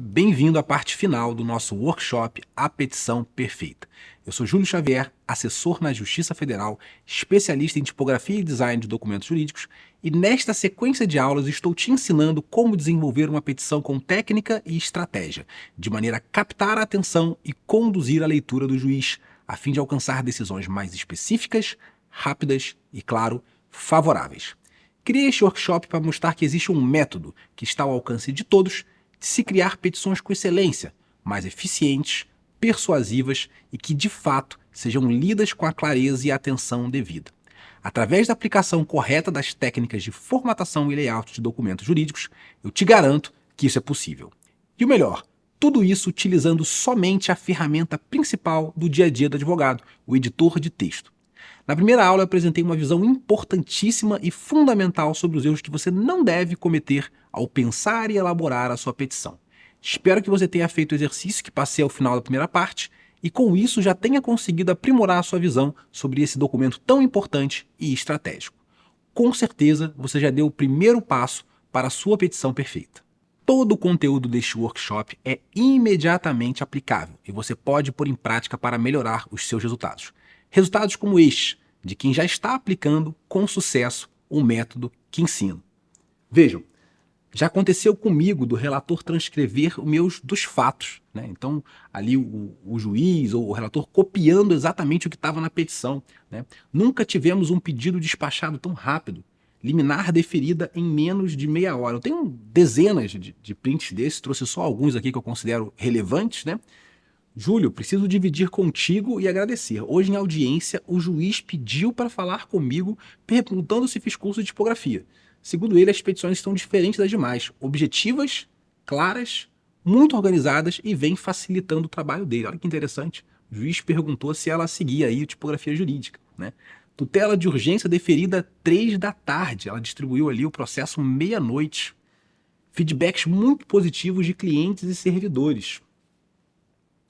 Bem-vindo à parte final do nosso workshop A Petição Perfeita. Eu sou Júlio Xavier, assessor na Justiça Federal, especialista em tipografia e design de documentos jurídicos, e nesta sequência de aulas estou te ensinando como desenvolver uma petição com técnica e estratégia, de maneira a captar a atenção e conduzir a leitura do juiz, a fim de alcançar decisões mais específicas, rápidas e, claro, favoráveis. Criei este workshop para mostrar que existe um método que está ao alcance de todos de se criar petições com excelência, mais eficientes, persuasivas e que, de fato, sejam lidas com a clareza e a atenção devida. Através da aplicação correta das técnicas de formatação e layout de documentos jurídicos, eu te garanto que isso é possível. E o melhor, tudo isso utilizando somente a ferramenta principal do dia a dia do advogado, o editor de texto. Na primeira aula eu apresentei uma visão importantíssima e fundamental sobre os erros que você não deve cometer ao pensar e elaborar a sua petição. Espero que você tenha feito o exercício que passei ao final da primeira parte e com isso já tenha conseguido aprimorar a sua visão sobre esse documento tão importante e estratégico. Com certeza você já deu o primeiro passo para a sua petição perfeita. Todo o conteúdo deste workshop é imediatamente aplicável e você pode pôr em prática para melhorar os seus resultados. Resultados como este, de quem já está aplicando com sucesso o método que ensino. Vejam, já aconteceu comigo do relator transcrever os meus dos fatos, né? Então, ali o juiz ou o relator copiando exatamente o que estava na petição, né? Nunca tivemos um pedido despachado tão rápido, liminar deferida em menos de meia hora. Eu tenho dezenas de prints desses, trouxe só alguns aqui que eu considero relevantes, né? Júlio, preciso dividir contigo e agradecer. Hoje em audiência, o juiz pediu para falar comigo perguntando se fiz curso de tipografia. Segundo ele, as petições estão diferentes das demais, objetivas, claras, muito organizadas e vem facilitando o trabalho dele. Olha que interessante. O juiz perguntou se ela seguia aí tipografia jurídica, né? Tutela de urgência deferida 3 da tarde. Ela distribuiu ali o processo meia-noite. Feedbacks muito positivos de clientes e servidores.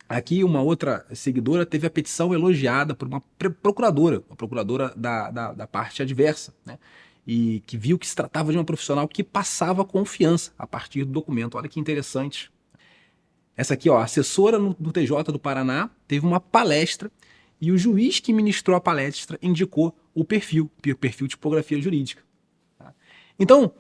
Aqui uma outra seguidora teve a petição elogiada por uma procuradora da parte adversa, né? E que viu que se tratava de uma profissional que passava confiança a partir do documento. Olha que interessante. Essa aqui, ó, a assessora no TJ do Paraná teve uma palestra e o juiz que ministrou a palestra indicou o perfil tipografia jurídica. Tá? Então,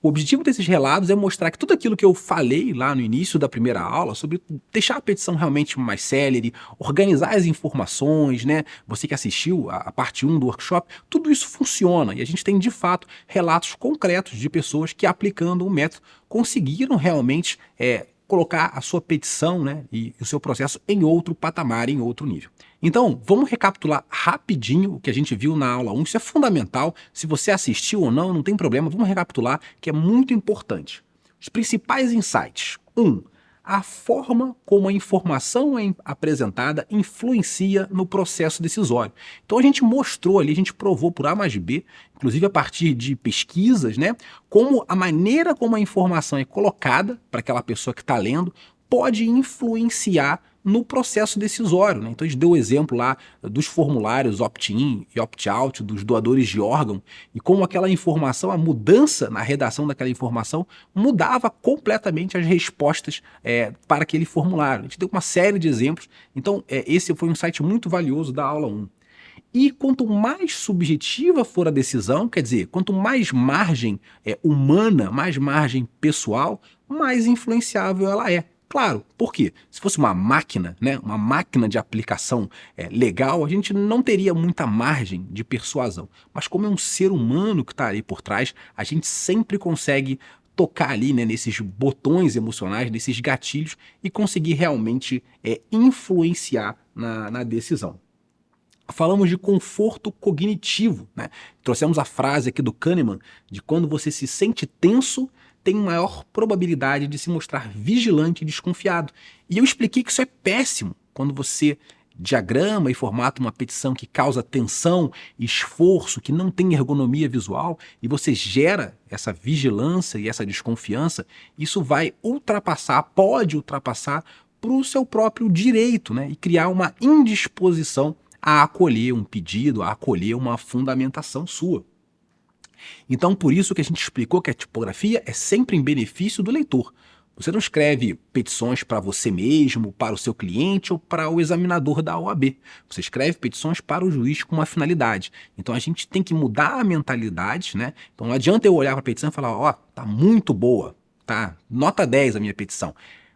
o objetivo desses relatos é mostrar que tudo aquilo que eu falei lá no início da primeira aula, sobre deixar a petição realmente mais célere, organizar as informações, né? Você que assistiu a parte 1 do workshop, tudo isso funciona e a gente tem de fato relatos concretos de pessoas que aplicando o método conseguiram realmente colocar a sua petição, né, e o seu processo em outro patamar, em outro nível. Então, vamos recapitular rapidinho o que a gente viu na aula 1, isso é fundamental, se você assistiu ou não, não tem problema, vamos recapitular, que é muito importante. Os principais insights. 1. A forma como a informação é apresentada influencia no processo decisório. Então a gente mostrou ali, a gente provou por A mais B, inclusive a partir de pesquisas, né, como a maneira como a informação é colocada para aquela pessoa que está lendo pode influenciar no processo decisório, né? Então a gente deu o exemplo lá dos formulários opt-in e opt-out dos doadores de órgão e como aquela informação, a mudança na redação daquela informação mudava completamente as respostas para aquele formulário. A gente deu uma série de exemplos, então esse foi um insight muito valioso da aula 1. E quanto mais subjetiva for a decisão, quer dizer, quanto mais margem humana, mais margem pessoal, mais influenciável ela é. Claro, por quê? Se fosse uma máquina, né, uma máquina de aplicação legal, a gente não teria muita margem de persuasão. Mas como é um ser humano que está ali por trás, a gente sempre consegue tocar ali, né, nesses botões emocionais, nesses gatilhos e conseguir realmente influenciar na decisão. Falamos de conforto cognitivo, né? Trouxemos a frase aqui do Kahneman de quando você se sente tenso, tem maior probabilidade de se mostrar vigilante e desconfiado. E eu expliquei que isso é péssimo quando você diagrama e formata uma petição que causa tensão, esforço, que não tem ergonomia visual, e você gera essa vigilância e essa desconfiança, isso vai pode ultrapassar para o seu próprio direito, né? E criar uma indisposição a acolher um pedido, a acolher uma fundamentação sua. Então, por isso que a gente explicou que a tipografia é sempre em benefício do leitor. Você não escreve petições para você mesmo, para o seu cliente ou para o examinador da OAB. Você escreve petições para o juiz com uma finalidade. Então a gente tem que mudar a mentalidade, né? Então não adianta eu olhar para a petição e falar, ó, tá muito boa, tá? Nota 10 a minha petição.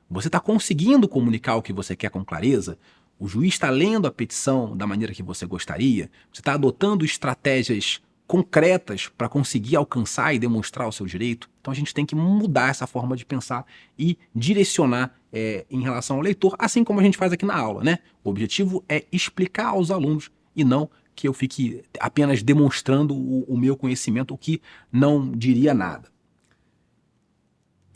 Você está conseguindo comunicar o que você quer com clareza? O juiz está lendo a petição da maneira que você gostaria? Você está adotando estratégias concretas para conseguir alcançar e demonstrar o seu direito? Então a gente tem que mudar essa forma de pensar e direcionar em relação ao leitor, assim como a gente faz aqui na aula, né? O objetivo é explicar aos alunos e não que eu fique apenas demonstrando o meu conhecimento, o que não diria nada.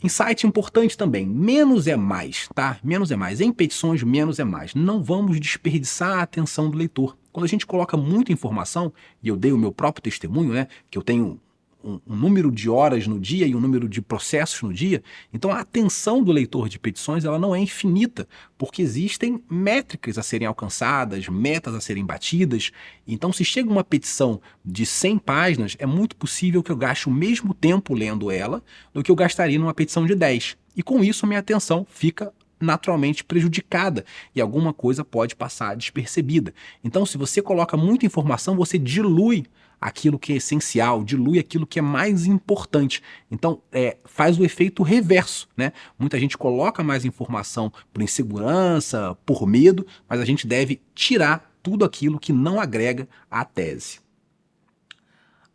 Insight importante também, menos é mais, tá? Menos é mais. Em petições, menos é mais. Não vamos desperdiçar a atenção do leitor. Quando a gente coloca muita informação, e eu dei o meu próprio testemunho, né? Que eu tenho um número de horas no dia e um número de processos no dia, então a atenção do leitor de petições ela não é infinita, porque existem métricas a serem alcançadas, metas a serem batidas. Então se chega uma petição de 100 páginas, é muito possível que eu gaste o mesmo tempo lendo ela do que eu gastaria numa petição de 10. E com isso a minha atenção fica naturalmente prejudicada e alguma coisa pode passar despercebida. Então se você coloca muita informação, você dilui aquilo que é essencial, dilui aquilo que é mais importante. Então, faz o efeito reverso, né? Muita gente coloca mais informação por insegurança, por medo, mas a gente deve tirar tudo aquilo que não agrega à tese.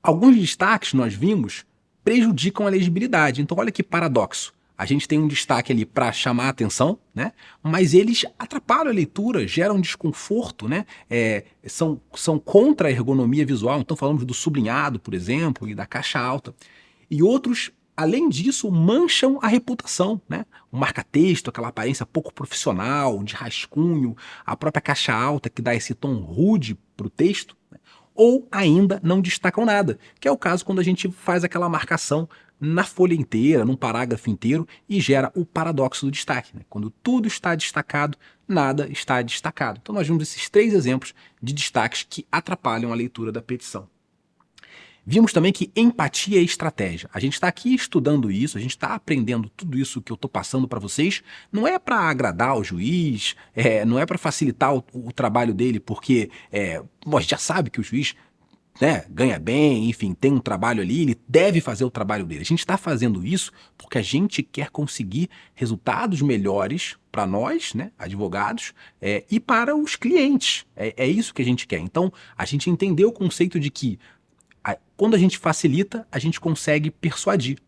Alguns destaques, nós vimos, prejudicam a legibilidade. Então, olha que paradoxo. A gente tem um destaque ali para chamar a atenção, né? Mas eles atrapalham a leitura, geram desconforto, né? São contra a ergonomia visual. Então falamos do sublinhado, por exemplo, e da caixa alta. E outros, além disso, mancham a reputação, né? O marca-texto, aquela aparência pouco profissional, de rascunho, a própria caixa alta que dá esse tom rude para o texto, né? Ou ainda não destacam nada, que é o caso quando a gente faz aquela marcação na folha inteira, num parágrafo inteiro, e gera o paradoxo do destaque, né? Quando tudo está destacado, nada está destacado. Então nós vimos esses 3 exemplos de destaques que atrapalham a leitura da petição. Vimos também que empatia é estratégia. A gente está aqui estudando isso, a gente está aprendendo tudo isso que eu estou passando para vocês. Não é para agradar o juiz, não é para facilitar o trabalho dele, porque a gente já sabe que o juiz, né, ganha bem, enfim, tem um trabalho ali, ele deve fazer o trabalho dele. A gente está fazendo isso porque a gente quer conseguir resultados melhores para nós, né, advogados, e para os clientes. É isso que a gente quer. Então, a gente entendeu o conceito de que quando a gente facilita, a gente consegue persuadir.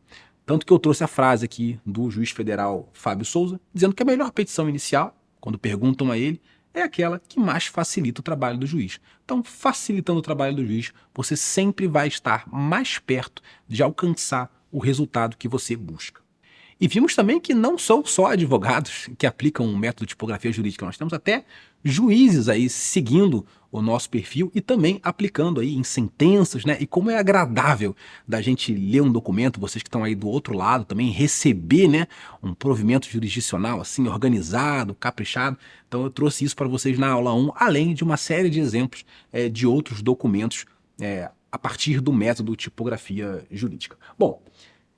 Tanto que eu trouxe a frase aqui do juiz federal Fábio Souza, dizendo que a melhor petição inicial, quando perguntam a ele, é aquela que mais facilita o trabalho do juiz. Então, facilitando o trabalho do juiz, você sempre vai estar mais perto de alcançar o resultado que você busca. E vimos também que não são só advogados que aplicam o método de tipografia jurídica, nós temos até juízes aí seguindo o nosso perfil e também aplicando aí em sentenças, né? E como é agradável da gente ler um documento, vocês que estão aí do outro lado também, receber, né, um provimento jurisdicional assim, organizado, caprichado. Então eu trouxe isso para vocês na aula 1, além de uma série de exemplos de outros documentos a partir do método tipografia jurídica. Bom,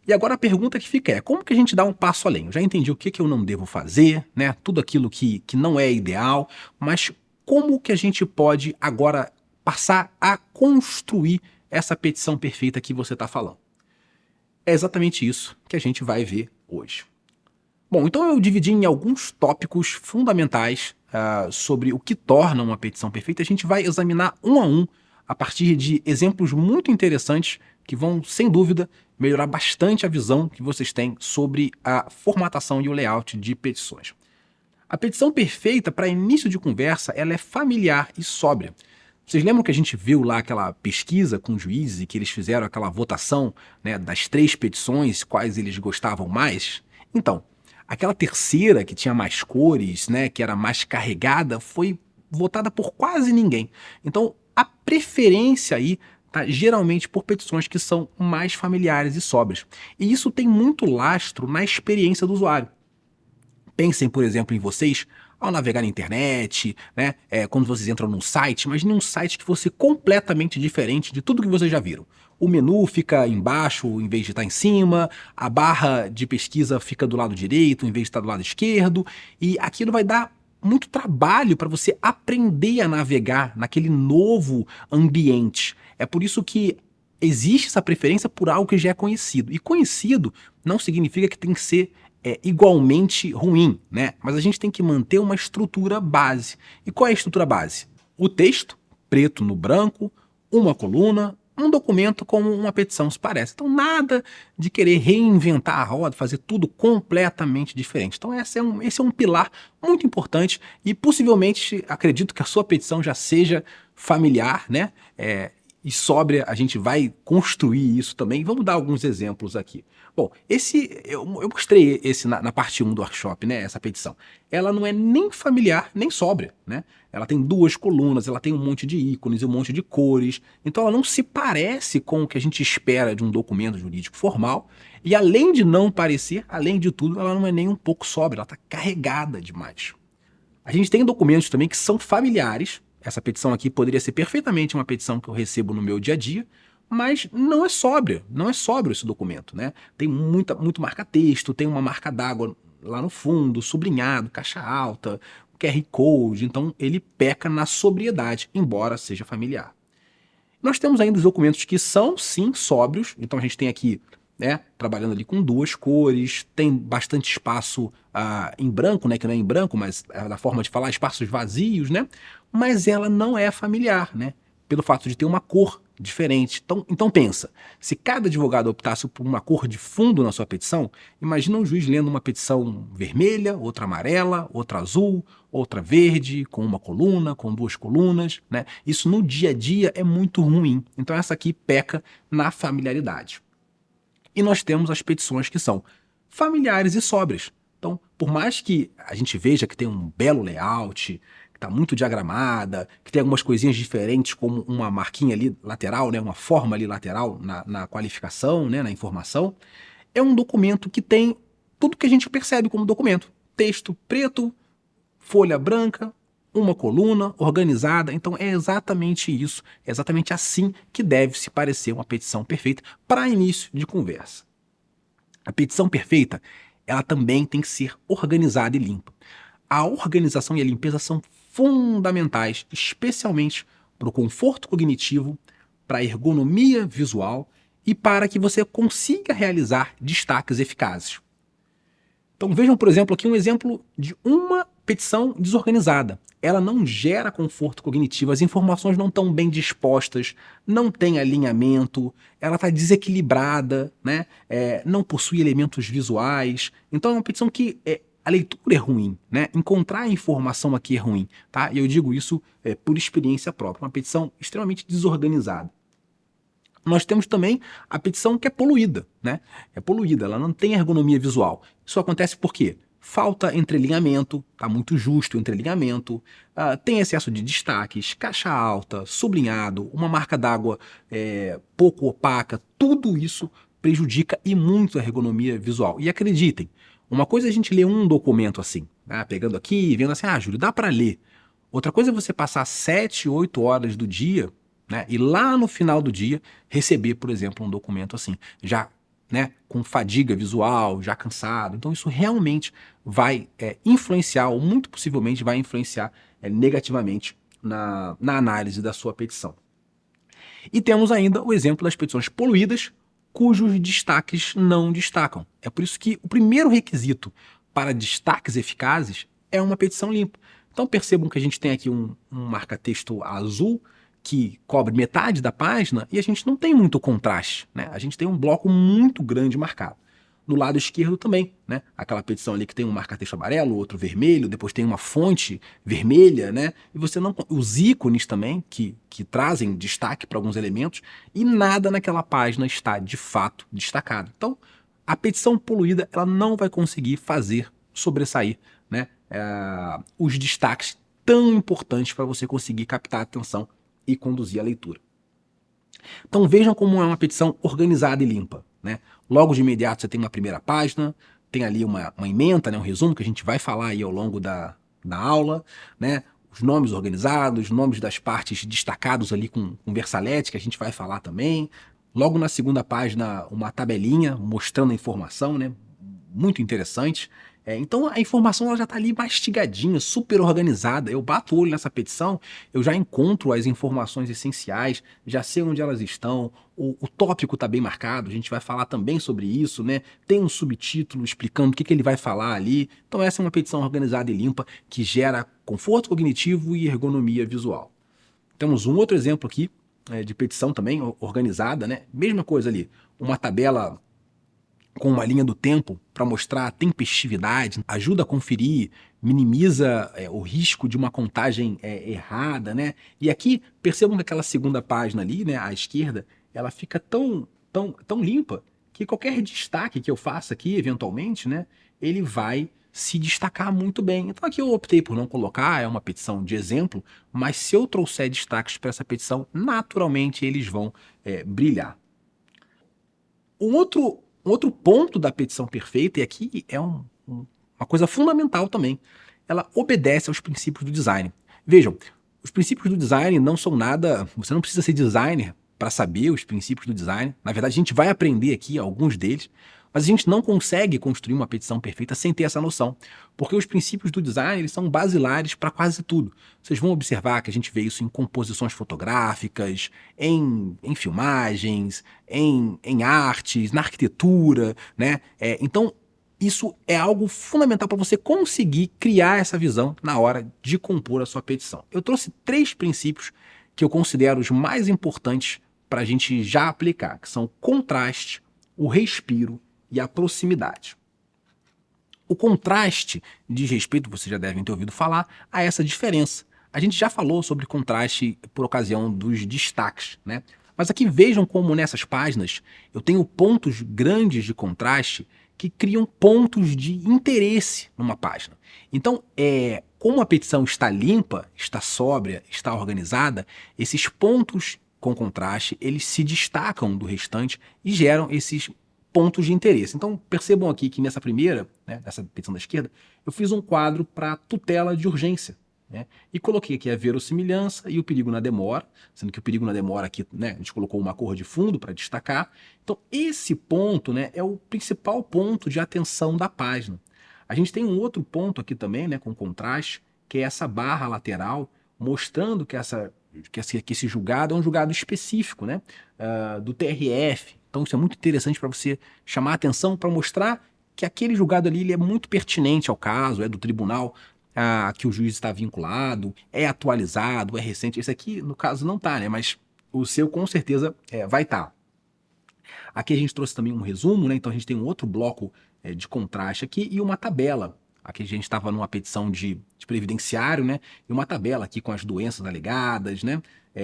e agora a pergunta que fica é, como que a gente dá um passo além? Eu já entendi o que eu não devo fazer, né? Tudo aquilo que não é ideal, mas como que a gente pode agora passar a construir essa petição perfeita que você está falando? É exatamente isso que a gente vai ver hoje. Bom, então eu dividi em alguns tópicos fundamentais sobre o que torna uma petição perfeita. A gente vai examinar um a um a partir de exemplos muito interessantes que vão, sem dúvida, melhorar bastante a visão que vocês têm sobre a formatação e o layout de petições. A petição perfeita, para início de conversa, ela é familiar e sóbria. Vocês lembram que a gente viu lá aquela pesquisa com juízes e que eles fizeram aquela votação, né, das 3 petições, quais eles gostavam mais? Então, aquela terceira, que tinha mais cores, né, que era mais carregada, foi votada por quase ninguém. Então, a preferência aí tá geralmente por petições que são mais familiares e sóbrias. E isso tem muito lastro na experiência do usuário. Pensem, por exemplo, em vocês ao navegar na internet, né? Quando vocês entram num site, imagine um site que fosse completamente diferente de tudo que vocês já viram. O menu fica embaixo em vez de estar em cima, a barra de pesquisa fica do lado direito em vez de estar do lado esquerdo, e aquilo vai dar muito trabalho para você aprender a navegar naquele novo ambiente. É por isso que existe essa preferência por algo que já é conhecido. E conhecido não significa que tem que ser igualmente ruim, né? Mas a gente tem que manter uma estrutura base. E qual é a estrutura base? O texto, preto no branco, uma coluna, um documento como uma petição, se parece. Então nada de querer reinventar a roda, fazer tudo completamente diferente. Então esse é um pilar muito importante e possivelmente acredito que a sua petição já seja familiar, né? E sóbria, a gente vai construir isso também. Vamos dar alguns exemplos aqui. Bom, eu mostrei esse na parte 1 do workshop, né? Essa petição. Ela não é nem familiar, nem sóbria, né? Ela tem 2 colunas, ela tem um monte de ícones e um monte de cores. Então ela não se parece com o que a gente espera de um documento jurídico formal. E além de não parecer, além de tudo, ela não é nem um pouco sóbria, ela está carregada demais. A gente tem documentos também que são familiares. Essa petição aqui poderia ser perfeitamente uma petição que eu recebo no meu dia a dia, mas não é sóbria, não é sóbrio esse documento, né? Tem muito marca-texto, tem uma marca d'água lá no fundo, sublinhado, caixa alta, QR Code, então ele peca na sobriedade, embora seja familiar. Nós temos ainda os documentos que são, sim, sóbrios, então a gente tem aqui, né, trabalhando ali com 2 cores, tem bastante espaço em branco, né, que não é em branco, mas é da forma de falar, espaços vazios, né, mas ela não é familiar, né, pelo fato de ter uma cor diferente. Então pensa, se cada advogado optasse por uma cor de fundo na sua petição, imagina um juiz lendo uma petição vermelha, outra amarela, outra azul, outra verde, com uma coluna, com 2 colunas, né? Isso no dia a dia é muito ruim. Então essa aqui peca na familiaridade. E nós temos as petições que são familiares e sóbrias. Então, por mais que a gente veja que tem um belo layout, que está muito diagramada, que tem algumas coisinhas diferentes, como uma marquinha ali lateral, né, uma forma ali lateral na qualificação, né, na informação, é um documento que tem tudo que a gente percebe como documento. Texto preto, folha branca, uma coluna organizada. Então é exatamente isso, é exatamente assim que deve se parecer uma petição perfeita para início de conversa. A petição perfeita, ela também tem que ser organizada e limpa. A organização e a limpeza são fundamentais, especialmente para o conforto cognitivo, para a ergonomia visual e para que você consiga realizar destaques eficazes. Então vejam, por exemplo, aqui um exemplo de uma petição desorganizada. Ela não gera conforto cognitivo, as informações não estão bem dispostas, não tem alinhamento, ela está desequilibrada, né? Não possui elementos visuais. Então é uma petição que a leitura é ruim, né? Encontrar a informação aqui é ruim, tá? E eu digo isso por experiência própria, uma petição extremamente desorganizada. Nós temos também a petição que é poluída, né? É poluída, ela não tem ergonomia visual. Isso acontece por quê? Falta entrelinhamento, está muito justo o entrelinhamento, tem excesso de destaques, caixa alta, sublinhado, uma marca d'água pouco opaca, tudo isso prejudica e muito a ergonomia visual. E acreditem, uma coisa é a gente ler um documento assim, né? Pegando aqui, vendo assim, Júlio, dá para ler. Outra coisa é você passar 7, 8 horas do dia, né, e lá no final do dia receber, por exemplo, um documento assim, já, né, com fadiga visual, já cansado. Então isso realmente vai influenciar, ou muito possivelmente vai influenciar negativamente na análise da sua petição. E temos ainda o exemplo das petições poluídas, cujos destaques não destacam. É por isso que o primeiro requisito para destaques eficazes é uma petição limpa. Então percebam que a gente tem aqui um marca-texto azul, que cobre metade da página e a gente não tem muito contraste, né? A gente tem um bloco muito grande marcado. No lado esquerdo também, né? Aquela petição ali que tem um marca-texto amarelo, outro vermelho, depois tem uma fonte vermelha, né? E você não, os ícones também que trazem destaque para alguns elementos e nada naquela página está de fato destacado. Então, a petição poluída ela não vai conseguir fazer sobressair, né? Os destaques tão importantes para você conseguir captar a atenção e conduzir a leitura. Então vejam como é uma petição organizada e limpa, né? Logo de imediato você tem uma primeira página, tem ali uma ementa, né, um resumo que a gente vai falar aí ao longo da aula, né? Os nomes organizados, nomes das partes destacados ali com versalete, que a gente vai falar também. Logo na segunda página, uma tabelinha mostrando a informação, né? Muito interessante. Então a informação ela já está ali mastigadinha, super organizada. Eu bato o olho nessa petição, eu já encontro as informações essenciais, já sei onde elas estão, o tópico está bem marcado, a gente vai falar também sobre isso, né? Tem um subtítulo explicando o que ele vai falar ali. Então essa é uma petição organizada e limpa que gera conforto cognitivo e ergonomia visual. Temos um outro exemplo aqui de petição também organizada, né? Mesma coisa ali, uma tabela com uma linha do tempo para mostrar a tempestividade, ajuda a conferir, minimiza o risco de uma contagem errada, né? E aqui, percebam que aquela segunda página ali, né, à esquerda, ela fica tão limpa que qualquer destaque que eu faça aqui, eventualmente, né, ele vai se destacar muito bem. Então aqui eu optei por não colocar, é uma petição de exemplo, mas se eu trouxer destaques para essa petição, naturalmente eles vão brilhar. Um outro ponto da petição perfeita, e aqui é uma coisa fundamental também, ela obedece aos princípios do design. Vejam, os princípios do design não são nada, você não precisa ser designer para saber os princípios do design. Na verdade, a gente vai aprender aqui alguns deles, mas a gente não consegue construir uma petição perfeita sem ter essa noção, porque os princípios do design eles são basilares para quase tudo. Vocês vão observar que a gente vê isso em composições fotográficas, em filmagens, em artes, na arquitetura, né? Então, isso é algo fundamental para você conseguir criar essa visão na hora de compor a sua petição. Eu trouxe 3 princípios que eu considero os mais importantes para a gente já aplicar, que são o contraste, o respiro e a proximidade. O contraste diz respeito, vocês já devem ter ouvido falar, a essa diferença. A gente já falou sobre contraste por ocasião dos destaques, né? Mas aqui vejam como nessas páginas eu tenho pontos grandes de contraste que criam pontos de interesse numa página. Então, como a petição está limpa, está sóbria, está organizada, esses pontos com contraste, eles se destacam do restante e geram esses pontos de interesse. Então, percebam aqui que nessa primeira, né, nessa petição da esquerda, eu fiz um quadro para tutela de urgência, né, e coloquei aqui a verossimilhança e o perigo na demora, sendo que o perigo na demora aqui, né, a gente colocou uma cor de fundo para destacar. Então, esse ponto, né, é o principal ponto de atenção da página. A gente tem um outro ponto aqui também, né, com contraste, que é essa barra lateral, mostrando que esse julgado é um julgado específico, né, do TRF. Então isso é muito interessante para você chamar a atenção, para mostrar que aquele julgado ali ele é muito pertinente ao caso, é do tribunal que o juiz está vinculado, é atualizado, é recente. Esse aqui, no caso, não está, né? Mas o seu com certeza vai estar. Aqui a gente trouxe também um resumo, né? Então a gente tem um outro bloco de contraste aqui e uma tabela. Aqui a gente estava numa petição de previdenciário, né? E uma tabela aqui com as doenças alegadas, né?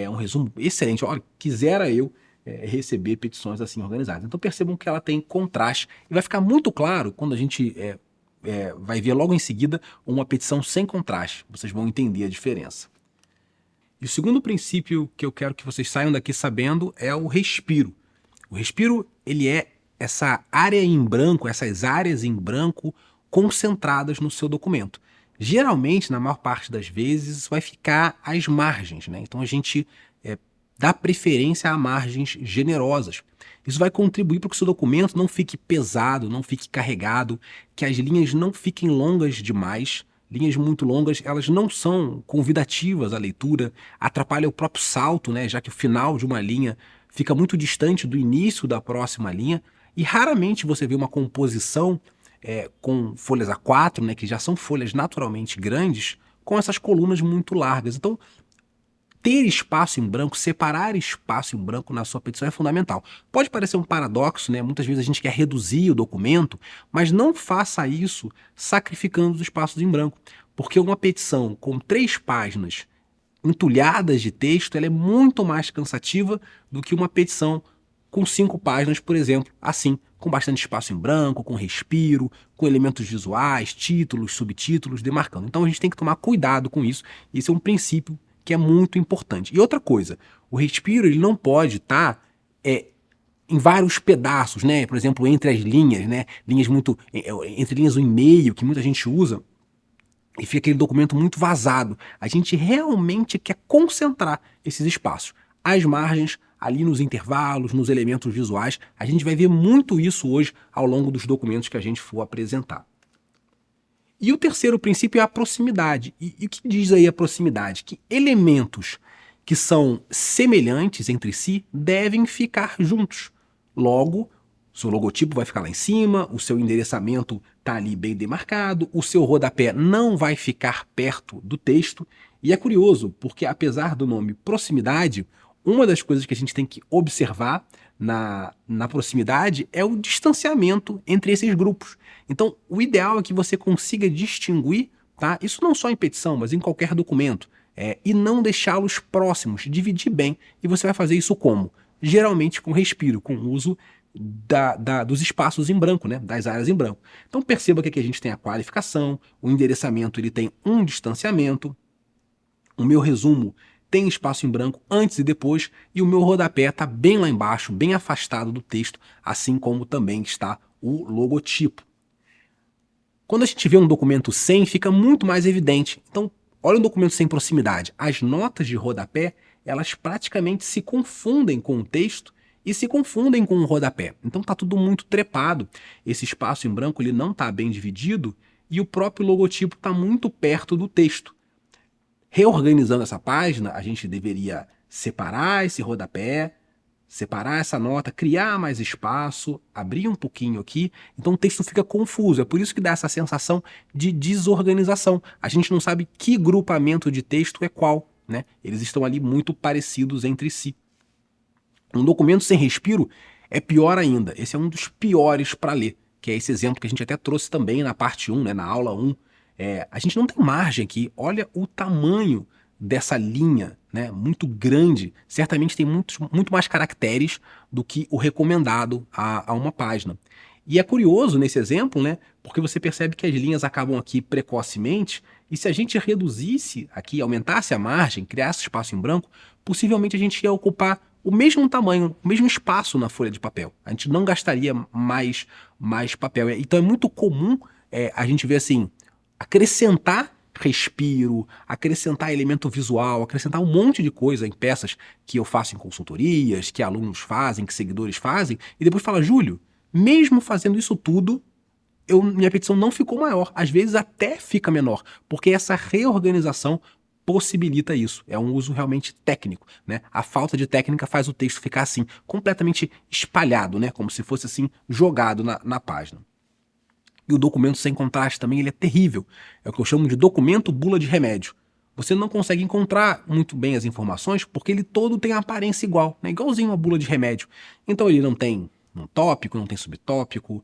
Um resumo excelente. Olha, quisera eu receber petições assim organizadas. Então percebam que ela tem contraste e vai ficar muito claro quando a gente vai ver logo em seguida uma petição sem contraste. Vocês vão entender a diferença. E o segundo princípio que eu quero que vocês saiam daqui sabendo é o respiro. O respiro, ele é essa área em branco, essas áreas em branco concentradas no seu documento. Geralmente, na maior parte das vezes, isso vai ficar às margens, né? Então a gente dá preferência a margens generosas. Isso vai contribuir para que o seu documento não fique pesado, não fique carregado, que as linhas não fiquem longas demais. Linhas muito longas, elas não são convidativas à leitura, atrapalham o próprio salto, né? Já que o final de uma linha fica muito distante do início da próxima linha, e raramente você vê uma composição com folhas A4, né? Que já são folhas naturalmente grandes, com essas colunas muito largas. Então, ter espaço em branco, separar espaço em branco na sua petição é fundamental. Pode parecer um paradoxo, né? Muitas vezes a gente quer reduzir o documento, mas não faça isso sacrificando os espaços em branco, porque uma petição com 3 páginas entulhadas de texto, ela é muito mais cansativa do que uma petição com 5 páginas, por exemplo, assim, com bastante espaço em branco, com respiro, com elementos visuais, títulos, subtítulos, demarcando. Então a gente tem que tomar cuidado com isso. Esse é um princípio que é muito importante. E outra coisa, o respiro ele não pode estar em vários pedaços, né? Por exemplo, entre as linhas, né? Linhas muito. Entre linhas, o e-mail, que muita gente usa, e fica aquele documento muito vazado. A gente realmente quer concentrar esses espaços. As margens, ali nos intervalos, nos elementos visuais, a gente vai ver muito isso hoje ao longo dos documentos que a gente for apresentar. E o terceiro princípio é a proximidade. E o que diz aí a proximidade? Que elementos que são semelhantes entre si devem ficar juntos. Logo, seu logotipo vai ficar lá em cima, o seu endereçamento está ali bem demarcado, o seu rodapé não vai ficar perto do texto. E é curioso, porque apesar do nome proximidade, uma das coisas que a gente tem que observar na proximidade é o distanciamento entre esses grupos. Então, o ideal é que você consiga distinguir, tá? Isso não só em petição, mas em qualquer documento, e não deixá-los próximos, dividir bem. E você vai fazer isso como? Geralmente com respiro, com o uso dos espaços em branco, né? Das áreas em branco. Então perceba que aqui a gente tem a qualificação, o endereçamento ele tem um distanciamento, o meu resumo tem espaço em branco antes e depois, e o meu rodapé está bem lá embaixo, bem afastado do texto, assim como também está o logotipo. Quando a gente vê um documento sem, fica muito mais evidente. Então, olha um documento sem proximidade. As notas de rodapé, elas praticamente se confundem com o texto e se confundem com o rodapé. Então está tudo muito trepado. Esse espaço em branco ele não está bem dividido e o próprio logotipo está muito perto do texto. Reorganizando essa página, a gente deveria separar esse rodapé, separar essa nota, criar mais espaço, abrir um pouquinho aqui, então o texto fica confuso. É por isso que dá essa sensação de desorganização. A gente não sabe que grupamento de texto é qual, né? Eles estão ali muito parecidos entre si. Um documento sem respiro é pior ainda. Esse é um dos piores para ler, que é esse exemplo que a gente até trouxe também na parte 1, né, na aula 1. A gente não tem margem aqui. Olha o tamanho dessa linha, né, muito grande. Certamente tem muito mais caracteres do que o recomendado a uma página. E é curioso nesse exemplo, né, porque você percebe que as linhas acabam aqui precocemente, e se a gente reduzisse aqui, aumentasse a margem, criasse espaço em branco, possivelmente a gente ia ocupar o mesmo tamanho, o mesmo espaço na folha de papel. A gente não gastaria mais papel. Então é muito comum a gente ver assim, acrescentar respiro, acrescentar elemento visual, acrescentar um monte de coisa em peças que eu faço em consultorias, que alunos fazem, que seguidores fazem, e depois fala, Júlio, mesmo fazendo isso tudo, minha petição não ficou maior, às vezes até fica menor, porque essa reorganização possibilita isso. É um uso realmente técnico, né? A falta de técnica faz o texto ficar assim, completamente espalhado, né? Como se fosse assim, jogado na página. E o documento sem contraste também ele é terrível. É o que eu chamo de documento bula de remédio. Você não consegue encontrar muito bem as informações porque ele todo tem a aparência igual, né? Igualzinho uma bula de remédio. Então ele não tem um tópico, não tem subtópico,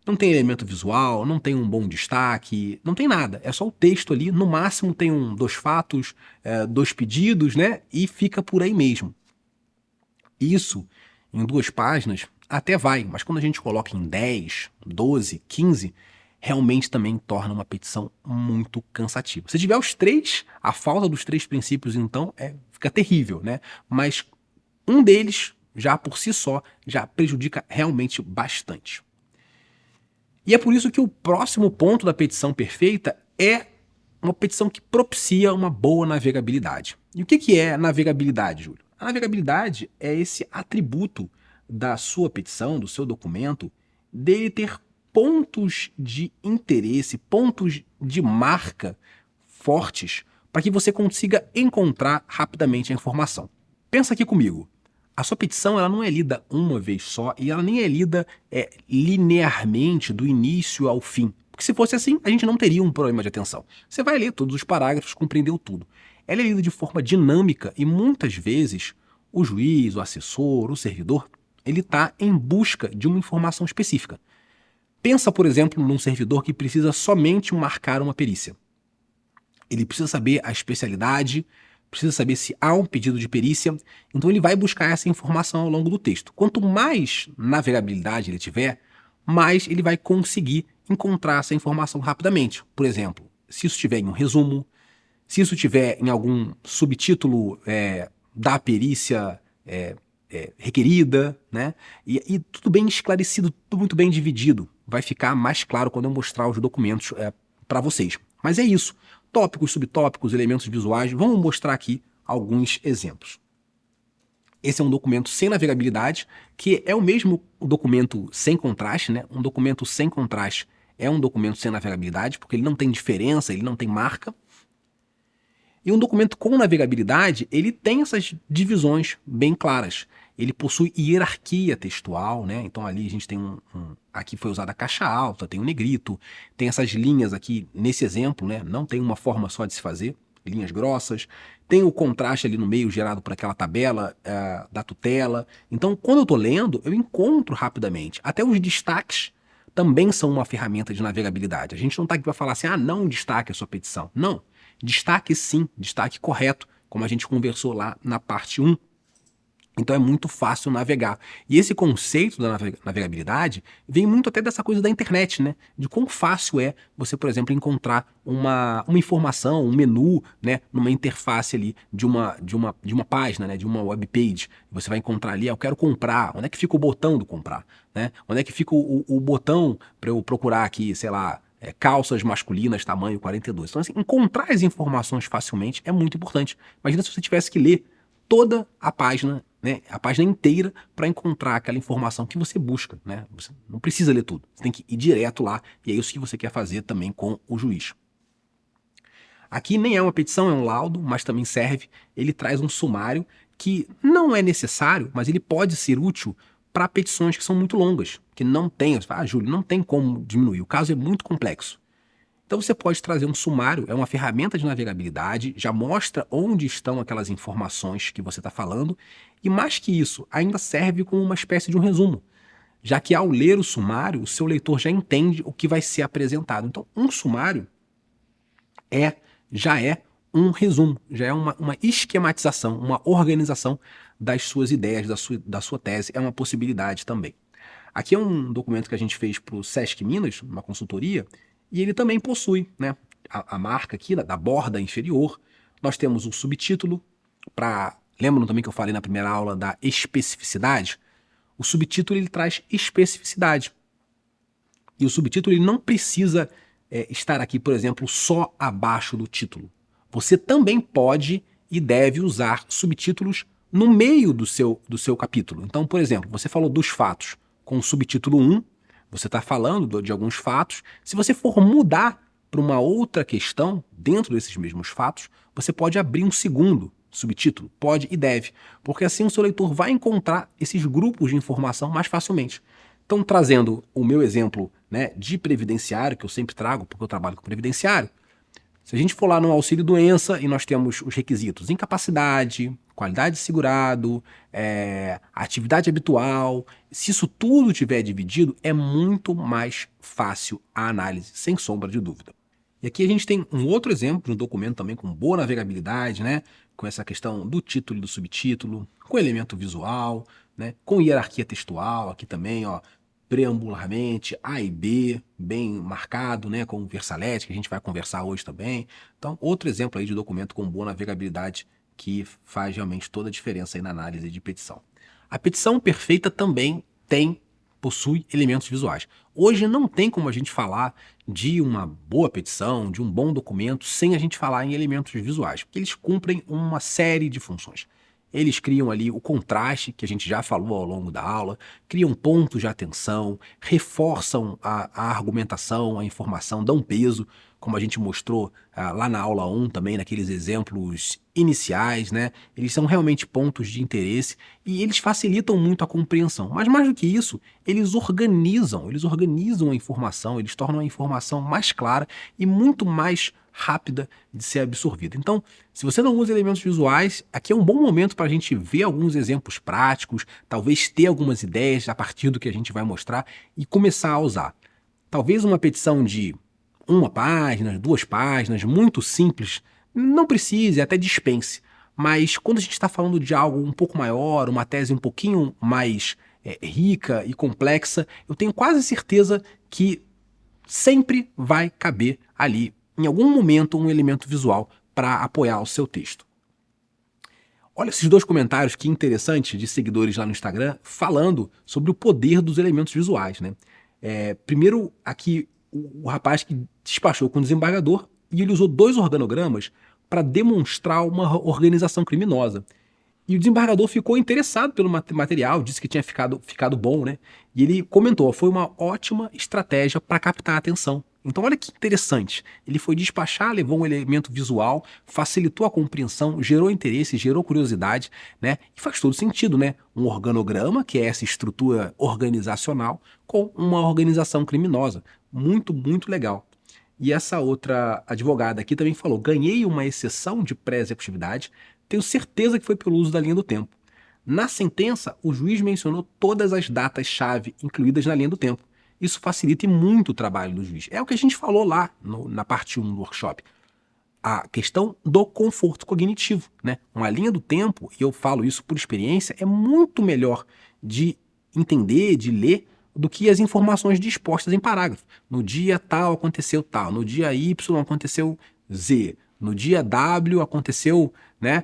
não tem elemento visual, não tem um bom destaque, não tem nada. É só o texto ali, no máximo tem dois fatos, dois pedidos, né? E fica por aí mesmo. Isso, em 2 páginas, até vai, mas quando a gente coloca em 10, 12, 15, realmente também torna uma petição muito cansativa. Se tiver os 3, a falta dos 3 princípios, então, fica terrível, né? Mas um deles, já por si só, já prejudica realmente bastante. E é por isso que o próximo ponto da petição perfeita é uma petição que propicia uma boa navegabilidade. E o que é navegabilidade, Júlio? A navegabilidade é esse atributo da sua petição, do seu documento, dele ter pontos de interesse, pontos de marca fortes para que você consiga encontrar rapidamente a informação. Pensa aqui comigo. A sua petição ela não é lida uma vez só e ela nem é lida linearmente do início ao fim. Porque se fosse assim, a gente não teria um problema de atenção. Você vai ler todos os parágrafos, compreendeu tudo. Ela é lida de forma dinâmica e muitas vezes o juiz, o assessor, o servidor, ele está em busca de uma informação específica. Pensa, por exemplo, num servidor que precisa somente marcar uma perícia. Ele precisa saber a especialidade, precisa saber se há um pedido de perícia, então ele vai buscar essa informação ao longo do texto. Quanto mais navegabilidade ele tiver, mais ele vai conseguir encontrar essa informação rapidamente. Por exemplo, se isso estiver em um resumo, se isso estiver em algum subtítulo da perícia requerida, né? E tudo bem esclarecido, tudo muito bem dividido. Vai ficar mais claro quando eu mostrar os documentos para vocês. Mas é isso. Tópicos, subtópicos, elementos visuais. Vamos mostrar aqui alguns exemplos. Esse é um documento sem navegabilidade, que é o mesmo documento sem contraste, né? Um documento sem contraste é um documento sem navegabilidade, porque ele não tem diferença, ele não tem marca. E um documento com navegabilidade, ele tem essas divisões bem claras. Ele possui hierarquia textual, né? Então ali a gente tem aqui foi usada a caixa alta, tem um negrito, tem essas linhas aqui nesse exemplo, né? Não tem uma forma só de se fazer, linhas grossas. Tem o contraste ali no meio gerado por aquela tabela da tutela. Então, quando eu estou lendo, eu encontro rapidamente. Até os destaques também são uma ferramenta de navegabilidade. A gente não está aqui para falar assim, não destaque a sua petição. Não. Destaque sim, destaque correto, como a gente conversou lá na parte 1. Então é muito fácil navegar. E esse conceito da navegabilidade vem muito até dessa coisa da internet, né? De quão fácil é você, por exemplo, encontrar uma informação, um menu, né? Numa interface ali de uma página, né? De uma webpage. Você vai encontrar ali, eu quero comprar. Onde é que fica o botão do comprar? Né? Onde é que fica o botão para eu procurar aqui, sei lá, calças masculinas tamanho 42. Então, assim, encontrar as informações facilmente é muito importante. Imagina se você tivesse que ler toda a página, né, a página inteira, para encontrar aquela informação que você busca, né? Você não precisa ler tudo, você tem que ir direto lá, e é isso que você quer fazer também com o juiz. Aqui nem é uma petição, é um laudo, mas também serve, ele traz um sumário que não é necessário, mas ele pode ser útil para petições que são muito longas, que não tem, Júlio, não tem como diminuir, o caso é muito complexo. Então você pode trazer um sumário, é uma ferramenta de navegabilidade, já mostra onde estão aquelas informações que você está falando, e mais que isso, ainda serve como uma espécie de um resumo, já que ao ler o sumário, o seu leitor já entende o que vai ser apresentado. Então, um sumário já é um resumo, já é uma esquematização, uma organização das suas ideias, da sua tese, é uma possibilidade também. Aqui é um documento que a gente fez para o Sesc Minas, uma consultoria, e ele também possui, né, a marca aqui da borda inferior. Nós temos um subtítulo para... Lembram também que eu falei na primeira aula da especificidade? O subtítulo ele traz especificidade. E o subtítulo ele não precisa estar aqui, por exemplo, só abaixo do título. Você também pode e deve usar subtítulos no meio do seu capítulo. Então, por exemplo, você falou dos fatos com o subtítulo 1, você está falando de alguns fatos. Se você for mudar para uma outra questão dentro desses mesmos fatos, você pode abrir um segundo subtítulo, pode e deve, porque assim o seu leitor vai encontrar esses grupos de informação mais facilmente. Então, trazendo o meu exemplo, né, de previdenciário, que eu sempre trago, porque eu trabalho com previdenciário, se a gente for lá no auxílio-doença e nós temos os requisitos incapacidade, qualidade de segurado, atividade habitual, se isso tudo tiver dividido, é muito mais fácil a análise, sem sombra de dúvida. E aqui a gente tem um outro exemplo de um documento também com boa navegabilidade, né? Com essa questão do título e do subtítulo, com elemento visual, né? Com hierarquia textual, aqui também, ó, preambularmente, A e B, bem marcado, né, com versalete, que a gente vai conversar hoje também. Então, outro exemplo aí de documento com boa navegabilidade que faz realmente toda a diferença aí na análise de petição. A petição perfeita também possui elementos visuais. Hoje não tem como a gente falar de uma boa petição, de um bom documento, sem a gente falar em elementos visuais, porque eles cumprem uma série de funções. Eles criam ali o contraste, que a gente já falou ao longo da aula, criam pontos de atenção, reforçam a argumentação, a informação, dão peso, como a gente mostrou lá na aula 1 também, naqueles exemplos iniciais, né? Eles são realmente pontos de interesse e eles facilitam muito a compreensão. Mas mais do que isso, eles organizam a informação, eles tornam a informação mais clara e muito mais rápida de ser absorvida. Então, se você não usa elementos visuais, aqui é um bom momento para a gente ver alguns exemplos práticos, talvez ter algumas ideias a partir do que a gente vai mostrar e começar a usar. Talvez uma petição de 1 página, 2 páginas, muito simples, não precise, até dispense. Mas quando a gente está falando de algo um pouco maior, uma tese um pouquinho mais rica e complexa, eu tenho quase certeza que sempre vai caber ali, em algum momento, um elemento visual para apoiar o seu texto. Olha esses dois comentários, que interessante, de seguidores lá no Instagram, falando sobre o poder dos elementos visuais, né? Primeiro, aqui, o rapaz que despachou com o desembargador, e ele usou 2 organogramas para demonstrar uma organização criminosa. E o desembargador ficou interessado pelo material, disse que tinha ficado bom, né? E ele comentou: foi uma ótima estratégia para captar a atenção. Então, olha que interessante. Ele foi despachar, levou um elemento visual, facilitou a compreensão, gerou interesse, gerou curiosidade, né? E faz todo sentido, né? Um organograma, que é essa estrutura organizacional, com uma organização criminosa. Muito, muito legal. E essa outra advogada aqui também falou: ganhei uma exceção de pré-executividade, tenho certeza que foi pelo uso da linha do tempo. Na sentença, o juiz mencionou todas as datas-chave incluídas na linha do tempo. Isso facilita muito o trabalho do juiz. É o que a gente falou lá na parte 1 do workshop. A questão do conforto cognitivo, né? Uma linha do tempo, e eu falo isso por experiência, é muito melhor de entender, de ler, do que as informações dispostas em parágrafo. No dia tal aconteceu tal, no dia Y aconteceu Z, no dia W aconteceu, né?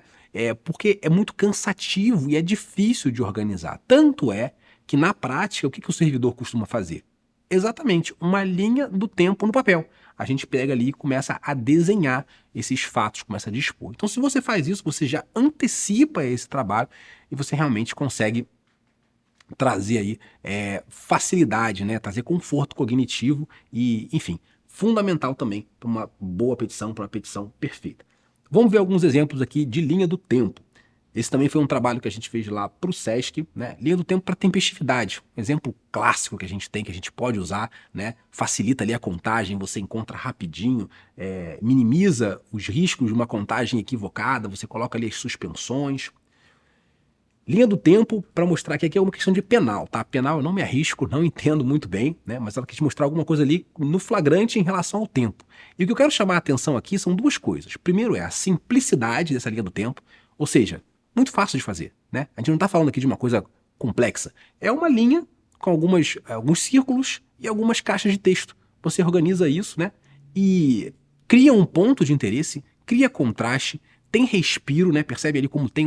Porque é muito cansativo e é difícil de organizar. Tanto é que, na prática, o que o servidor costuma fazer? Exatamente, uma linha do tempo no papel. A gente pega ali e começa a desenhar esses fatos, começa a dispor. Então, se você faz isso, você já antecipa esse trabalho e você realmente consegue trazer aí facilidade, né? Trazer conforto cognitivo e, enfim, fundamental também para uma boa petição, para uma petição perfeita. Vamos ver alguns exemplos aqui de linha do tempo. Esse também foi um trabalho que a gente fez lá para o SESC, né? Linha do tempo para tempestividade. Um exemplo clássico que a gente tem, que a gente pode usar, né? Facilita ali a contagem, você encontra rapidinho, minimiza os riscos de uma contagem equivocada, você coloca ali as suspensões. Linha do tempo para mostrar que aqui é uma questão de penal, tá? Penal eu não me arrisco, não entendo muito bem, né? Mas ela quis mostrar alguma coisa ali no flagrante em relação ao tempo. E o que eu quero chamar a atenção aqui são 2 coisas. Primeiro é a simplicidade dessa linha do tempo, ou seja, muito fácil de fazer, né? A gente não está falando aqui de uma coisa complexa. É uma linha com alguns círculos e algumas caixas de texto. Você organiza isso, né? E cria um ponto de interesse, cria contraste, tem respiro, né? Percebe ali como tem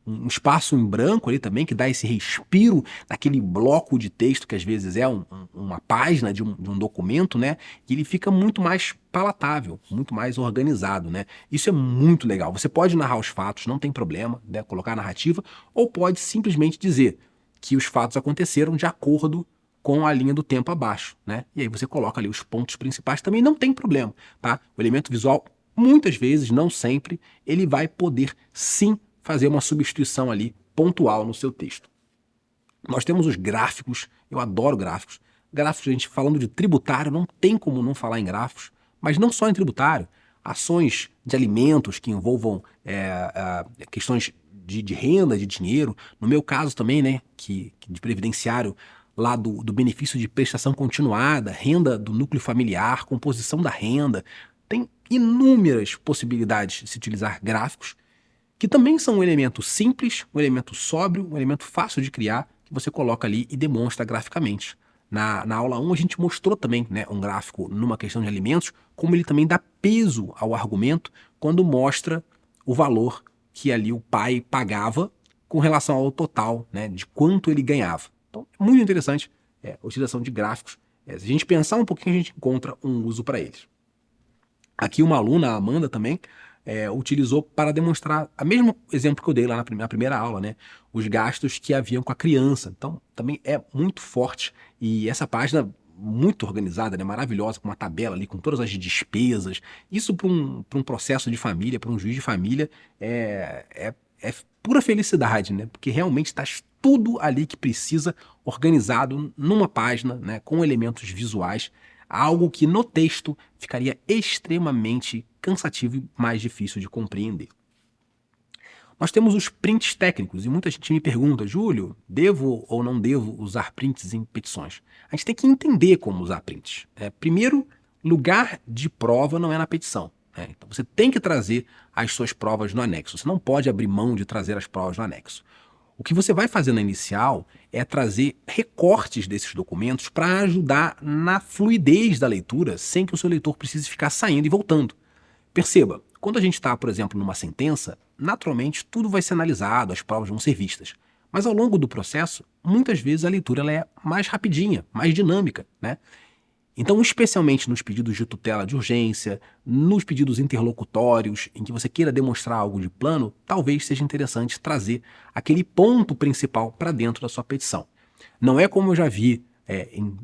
um espaço em branco ali também, que dá esse respiro naquele bloco de texto que às vezes é uma página de um documento, né? E ele fica muito mais palatável, muito mais organizado, né? Isso é muito legal. Você pode narrar os fatos, não tem problema, né? Colocar a narrativa, ou pode simplesmente dizer que os fatos aconteceram de acordo com a linha do tempo abaixo, né? E aí você coloca ali os pontos principais, também não tem problema, tá? O elemento visual, muitas vezes, não sempre, ele vai poder sim fazer uma substituição ali pontual no seu texto. Nós temos os gráficos, eu adoro gráficos. Gráficos, a gente falando de tributário, não tem como não falar em gráficos, mas não só em tributário. Ações de alimentos que envolvam questões de renda, de dinheiro. No meu caso também, né, de previdenciário, lá do benefício de prestação continuada, renda do núcleo familiar, composição da renda. Tem inúmeras possibilidades de se utilizar gráficos, que também são um elemento simples, um elemento sóbrio, um elemento fácil de criar, que você coloca ali e demonstra graficamente. Na aula 1 a gente mostrou também, né, um gráfico numa questão de alimentos, como ele também dá peso ao argumento quando mostra o valor que ali o pai pagava com relação ao total, né, de quanto ele ganhava. Então é muito interessante a utilização de gráficos. Se a gente pensar um pouquinho, a gente encontra um uso para eles. Aqui uma aluna, a Amanda, também utilizou para demonstrar o mesmo exemplo que eu dei lá na primeira aula, né? Os gastos que haviam com a criança. Então, também é muito forte. E essa página, muito organizada, né? Maravilhosa, com uma tabela ali, com todas as despesas. Isso para um processo de família, para um juiz de família, é pura felicidade, né? Porque realmente está tudo ali que precisa, organizado numa página, né? Com elementos visuais. Algo que no texto ficaria extremamente cansativo e mais difícil de compreender. Nós temos os prints técnicos e muita gente me pergunta: Júlio, devo ou não devo usar prints em petições? A gente tem que entender como usar prints. Primeiro, lugar de prova não é na petição. Então você tem que trazer as suas provas no anexo. Você não pode abrir mão de trazer as provas no anexo. O que você vai fazer na inicial é trazer recortes desses documentos para ajudar na fluidez da leitura, sem que o seu leitor precise ficar saindo e voltando. Perceba, Quando a gente está, por exemplo, numa sentença, naturalmente tudo vai ser analisado, as provas vão ser vistas. Mas ao longo do processo, muitas vezes a leitura ela é mais rapidinha, mais dinâmica, né? Então, especialmente nos pedidos de tutela de urgência, nos pedidos interlocutórios, em que você queira demonstrar algo de plano, talvez seja interessante trazer aquele ponto principal para dentro da sua petição. Não é como eu já vi em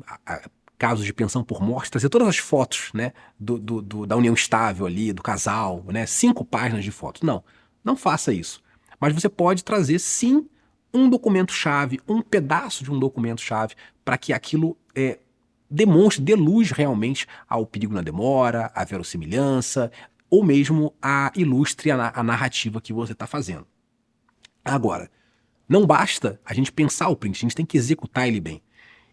casos de pensão por morte, trazer todas as fotos, né, da união estável ali, do casal, né, 5 páginas de fotos. Não, não faça isso. Mas você pode trazer, sim, um documento-chave, um pedaço de um documento-chave, para que aquilo demonstre, dê luz realmente ao perigo na demora, à verossimilhança, ou mesmo ilustre a narrativa que você está fazendo. Agora, não basta a gente pensar o print, a gente tem que executar ele bem.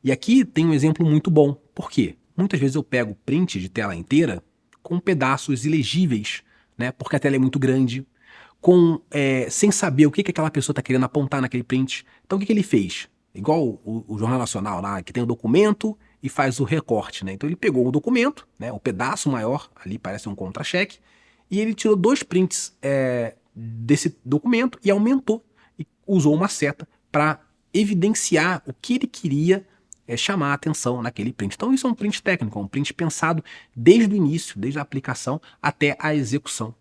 E aqui tem um exemplo muito bom. Por quê? Muitas vezes eu pego print de tela inteira com pedaços ilegíveis, né? Porque a tela é muito grande, sem saber o que aquela pessoa está querendo apontar naquele print. Então o que ele fez? Igual o Jornal Nacional lá, que tem o documento e faz o recorte, né? Então ele pegou o documento, né, o pedaço maior, ali parece um contra-cheque, e ele tirou 2 prints desse documento e aumentou, e usou uma seta para evidenciar o que ele queria chamar a atenção naquele print. Então isso é um print técnico, um print pensado desde o início, desde a aplicação até a execução.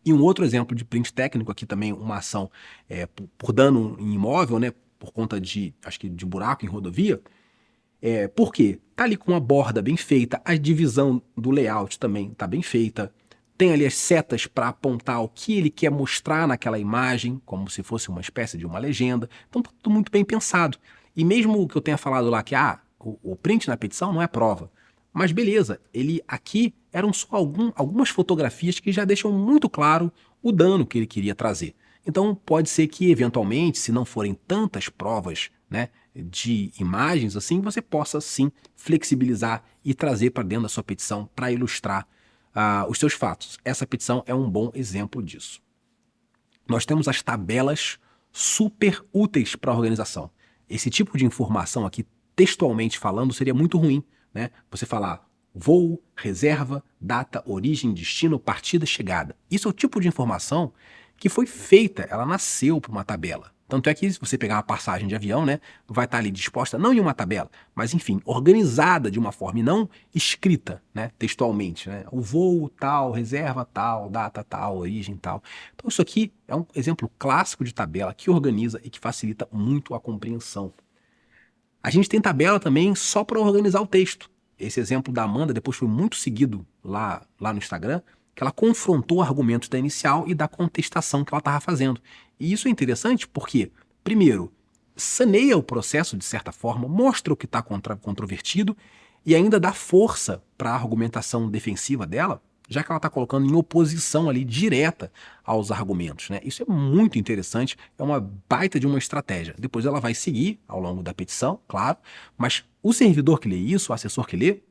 E um outro exemplo de print técnico aqui também, uma ação por dano em imóvel, né, por conta acho que de buraco em rodovia. Por quê? Tá ali com a borda bem feita, a divisão do layout também tá bem feita, tem ali as setas para apontar o que ele quer mostrar naquela imagem, como se fosse uma espécie de uma legenda. Então tudo muito bem pensado. E mesmo que eu tenha falado lá que o print na petição não é prova, mas beleza, ele aqui eram só algumas fotografias que já deixam muito claro o dano que ele queria trazer. Então pode ser que eventualmente, se não forem tantas provas, né, de imagens assim, você possa sim flexibilizar e trazer para dentro da sua petição para ilustrar os seus fatos. Essa petição é um bom exemplo disso. Nós temos as tabelas super úteis para a organização. Esse tipo de informação aqui, textualmente falando, seria muito ruim, né? Você falar voo, reserva, data, origem, destino, partida, chegada. Isso é o tipo de informação que foi feita, ela nasceu para uma tabela. Tanto é que se você pegar uma passagem de avião, né, vai estar ali disposta não em uma tabela, mas enfim, organizada de uma forma e não escrita, né, textualmente, né? O voo tal, reserva tal, data tal, origem tal. Então isso aqui é um exemplo clássico de tabela que organiza e que facilita muito a compreensão. A gente tem tabela também só para organizar o texto. Esse exemplo da Amanda depois foi muito seguido lá no Instagram, que ela confrontou argumentos da inicial e da contestação que ela estava fazendo. E isso é interessante porque, primeiro, saneia o processo de certa forma, mostra o que está controvertido e ainda dá força para a argumentação defensiva dela, já que ela está colocando em oposição ali direta aos argumentos, né? Isso é muito interessante, é uma baita de uma estratégia. Depois ela vai seguir ao longo da petição, claro, mas o servidor que lê isso, o assessor que lê,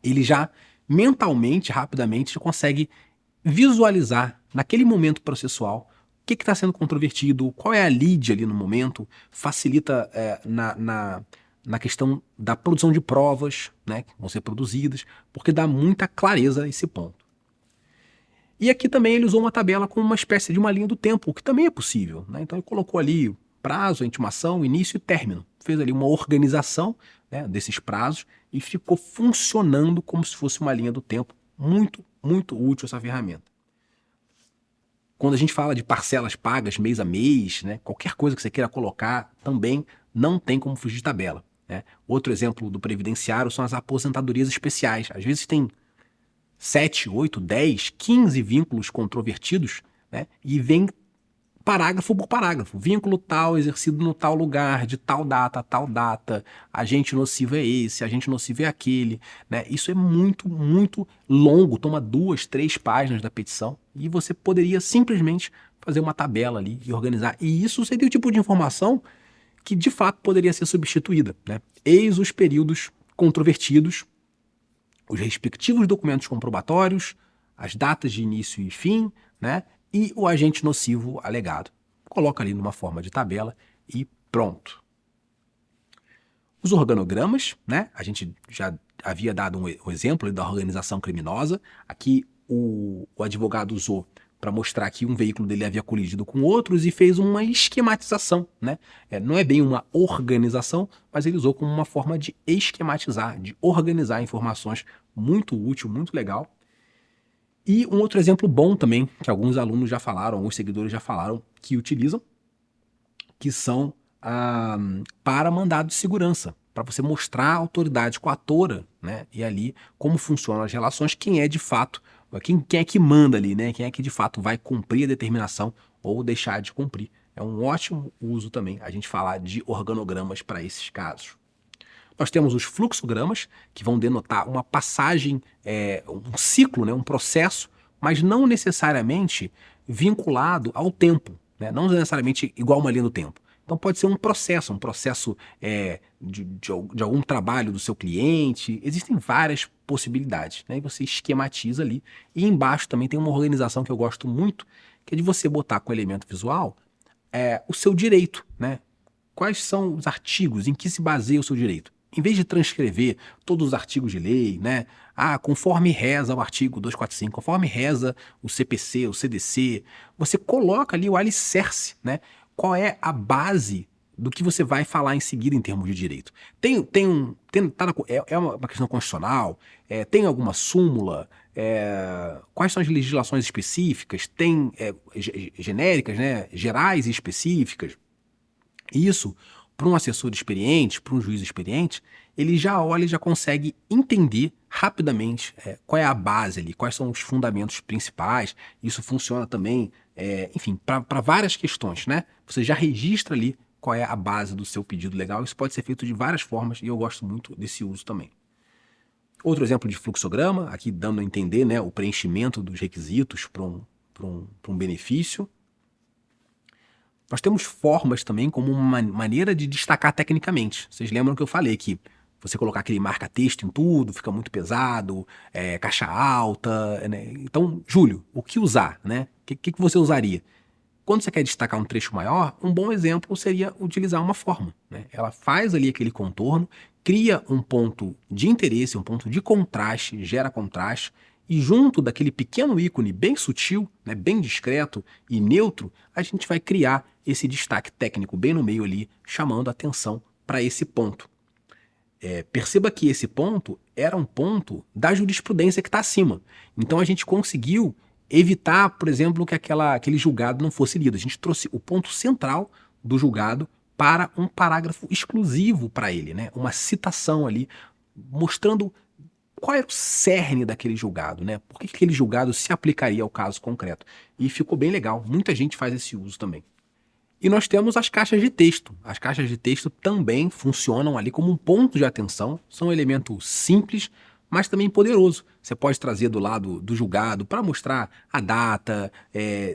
ele já mentalmente, rapidamente, consegue visualizar naquele momento processual o que está sendo controvertido, qual é a lead ali no momento, facilita na questão da produção de provas, né, que vão ser produzidas, porque dá muita clareza a esse ponto. E aqui também ele usou uma tabela com uma espécie de uma linha do tempo, o que também é possível, né? Então ele colocou ali prazo, a intimação, início e término. Fez ali uma organização, né, desses prazos e ficou funcionando como se fosse uma linha do tempo. Muito, muito útil essa ferramenta. Quando a gente fala de parcelas pagas mês a mês, né, qualquer coisa que você queira colocar, também não tem como fugir de tabela, né? Outro exemplo do previdenciário são as aposentadorias especiais. Às vezes tem 7, 8, 10, 15 vínculos controvertidos, né, e vem parágrafo por parágrafo. Vínculo tal, exercido no tal lugar, de tal data, agente nocivo é esse, agente nocivo é aquele, né? Isso é muito, muito longo, toma 2, 3 páginas da petição e você poderia simplesmente fazer uma tabela ali e organizar. E isso seria o tipo de informação que de fato poderia ser substituída, né? Eis os períodos controvertidos, os respectivos documentos comprobatórios, as datas de início e fim, né? E o agente nocivo alegado. Coloca ali numa forma de tabela e pronto. Os organogramas, né? A gente já havia dado um exemplo da organização criminosa. Aqui o advogado usou para mostrar que um veículo dele havia colidido com outros e fez uma esquematização, né? Não é bem uma organização, mas ele usou como uma forma de esquematizar, de organizar informações, muito útil, muito legal. E um outro exemplo bom também, que alguns alunos já falaram, alguns seguidores já falaram, que utilizam, que são para mandado de segurança, para você mostrar a autoridade coatora, né? E ali como funcionam as relações, quem é de fato, quem é que manda ali, né? Quem é que de fato vai cumprir a determinação ou deixar de cumprir. É um ótimo uso também a gente falar de organogramas para esses casos. Nós temos os fluxogramas, que vão denotar uma passagem, um ciclo, né, um processo, mas não necessariamente vinculado ao tempo, né, não necessariamente igual uma linha do tempo. Então pode ser um processo de algum trabalho do seu cliente. Existem várias possibilidades, né, e você esquematiza ali. E embaixo também tem uma organização que eu gosto muito, que é de você botar com elemento visual o seu direito, né? Quais são os artigos, em que se baseia o seu direito? Em vez de transcrever todos os artigos de lei, né? Conforme reza o artigo 245, conforme reza o CPC, o CDC, você coloca ali o alicerce, né? Qual é a base do que você vai falar em seguida em termos de direito? É uma questão constitucional? Tem alguma súmula? Quais são as legislações específicas? Tem genéricas, né? Gerais e específicas? Isso, para um assessor experiente, para um juiz experiente, ele já olha e já consegue entender rapidamente qual é a base ali, quais são os fundamentos principais. Isso funciona também, enfim, para várias questões, né? Você já registra ali qual é a base do seu pedido legal. Isso pode ser feito de várias formas e eu gosto muito desse uso também. Outro exemplo de fluxograma, aqui dando a entender, né, o preenchimento dos requisitos para um benefício. Nós temos formas também como uma maneira de destacar tecnicamente. Vocês lembram que eu falei que você colocar aquele marca-texto em tudo fica muito pesado, caixa alta, né? Então, Júlio, o que usar, né? O que você usaria? Quando você quer destacar um trecho maior, um bom exemplo seria utilizar uma forma, né? Ela faz ali aquele contorno, cria um ponto de interesse, um ponto de contraste, gera contraste, e junto daquele pequeno ícone bem sutil, né, bem discreto e neutro, a gente vai criar esse destaque técnico bem no meio ali, chamando a atenção para esse ponto. Perceba que esse ponto era um ponto da jurisprudência que está acima. Então a gente conseguiu evitar, por exemplo, que aquele julgado não fosse lido. A gente trouxe o ponto central do julgado para um parágrafo exclusivo para ele, né? Uma citação ali, mostrando qual era o cerne daquele julgado, né? Por que aquele julgado se aplicaria ao caso concreto. E ficou bem legal, muita gente faz esse uso também. E nós temos as caixas de texto. As caixas de texto também funcionam ali como um ponto de atenção, são um elemento simples, mas também poderoso. Você pode trazer do lado do julgado para mostrar a data,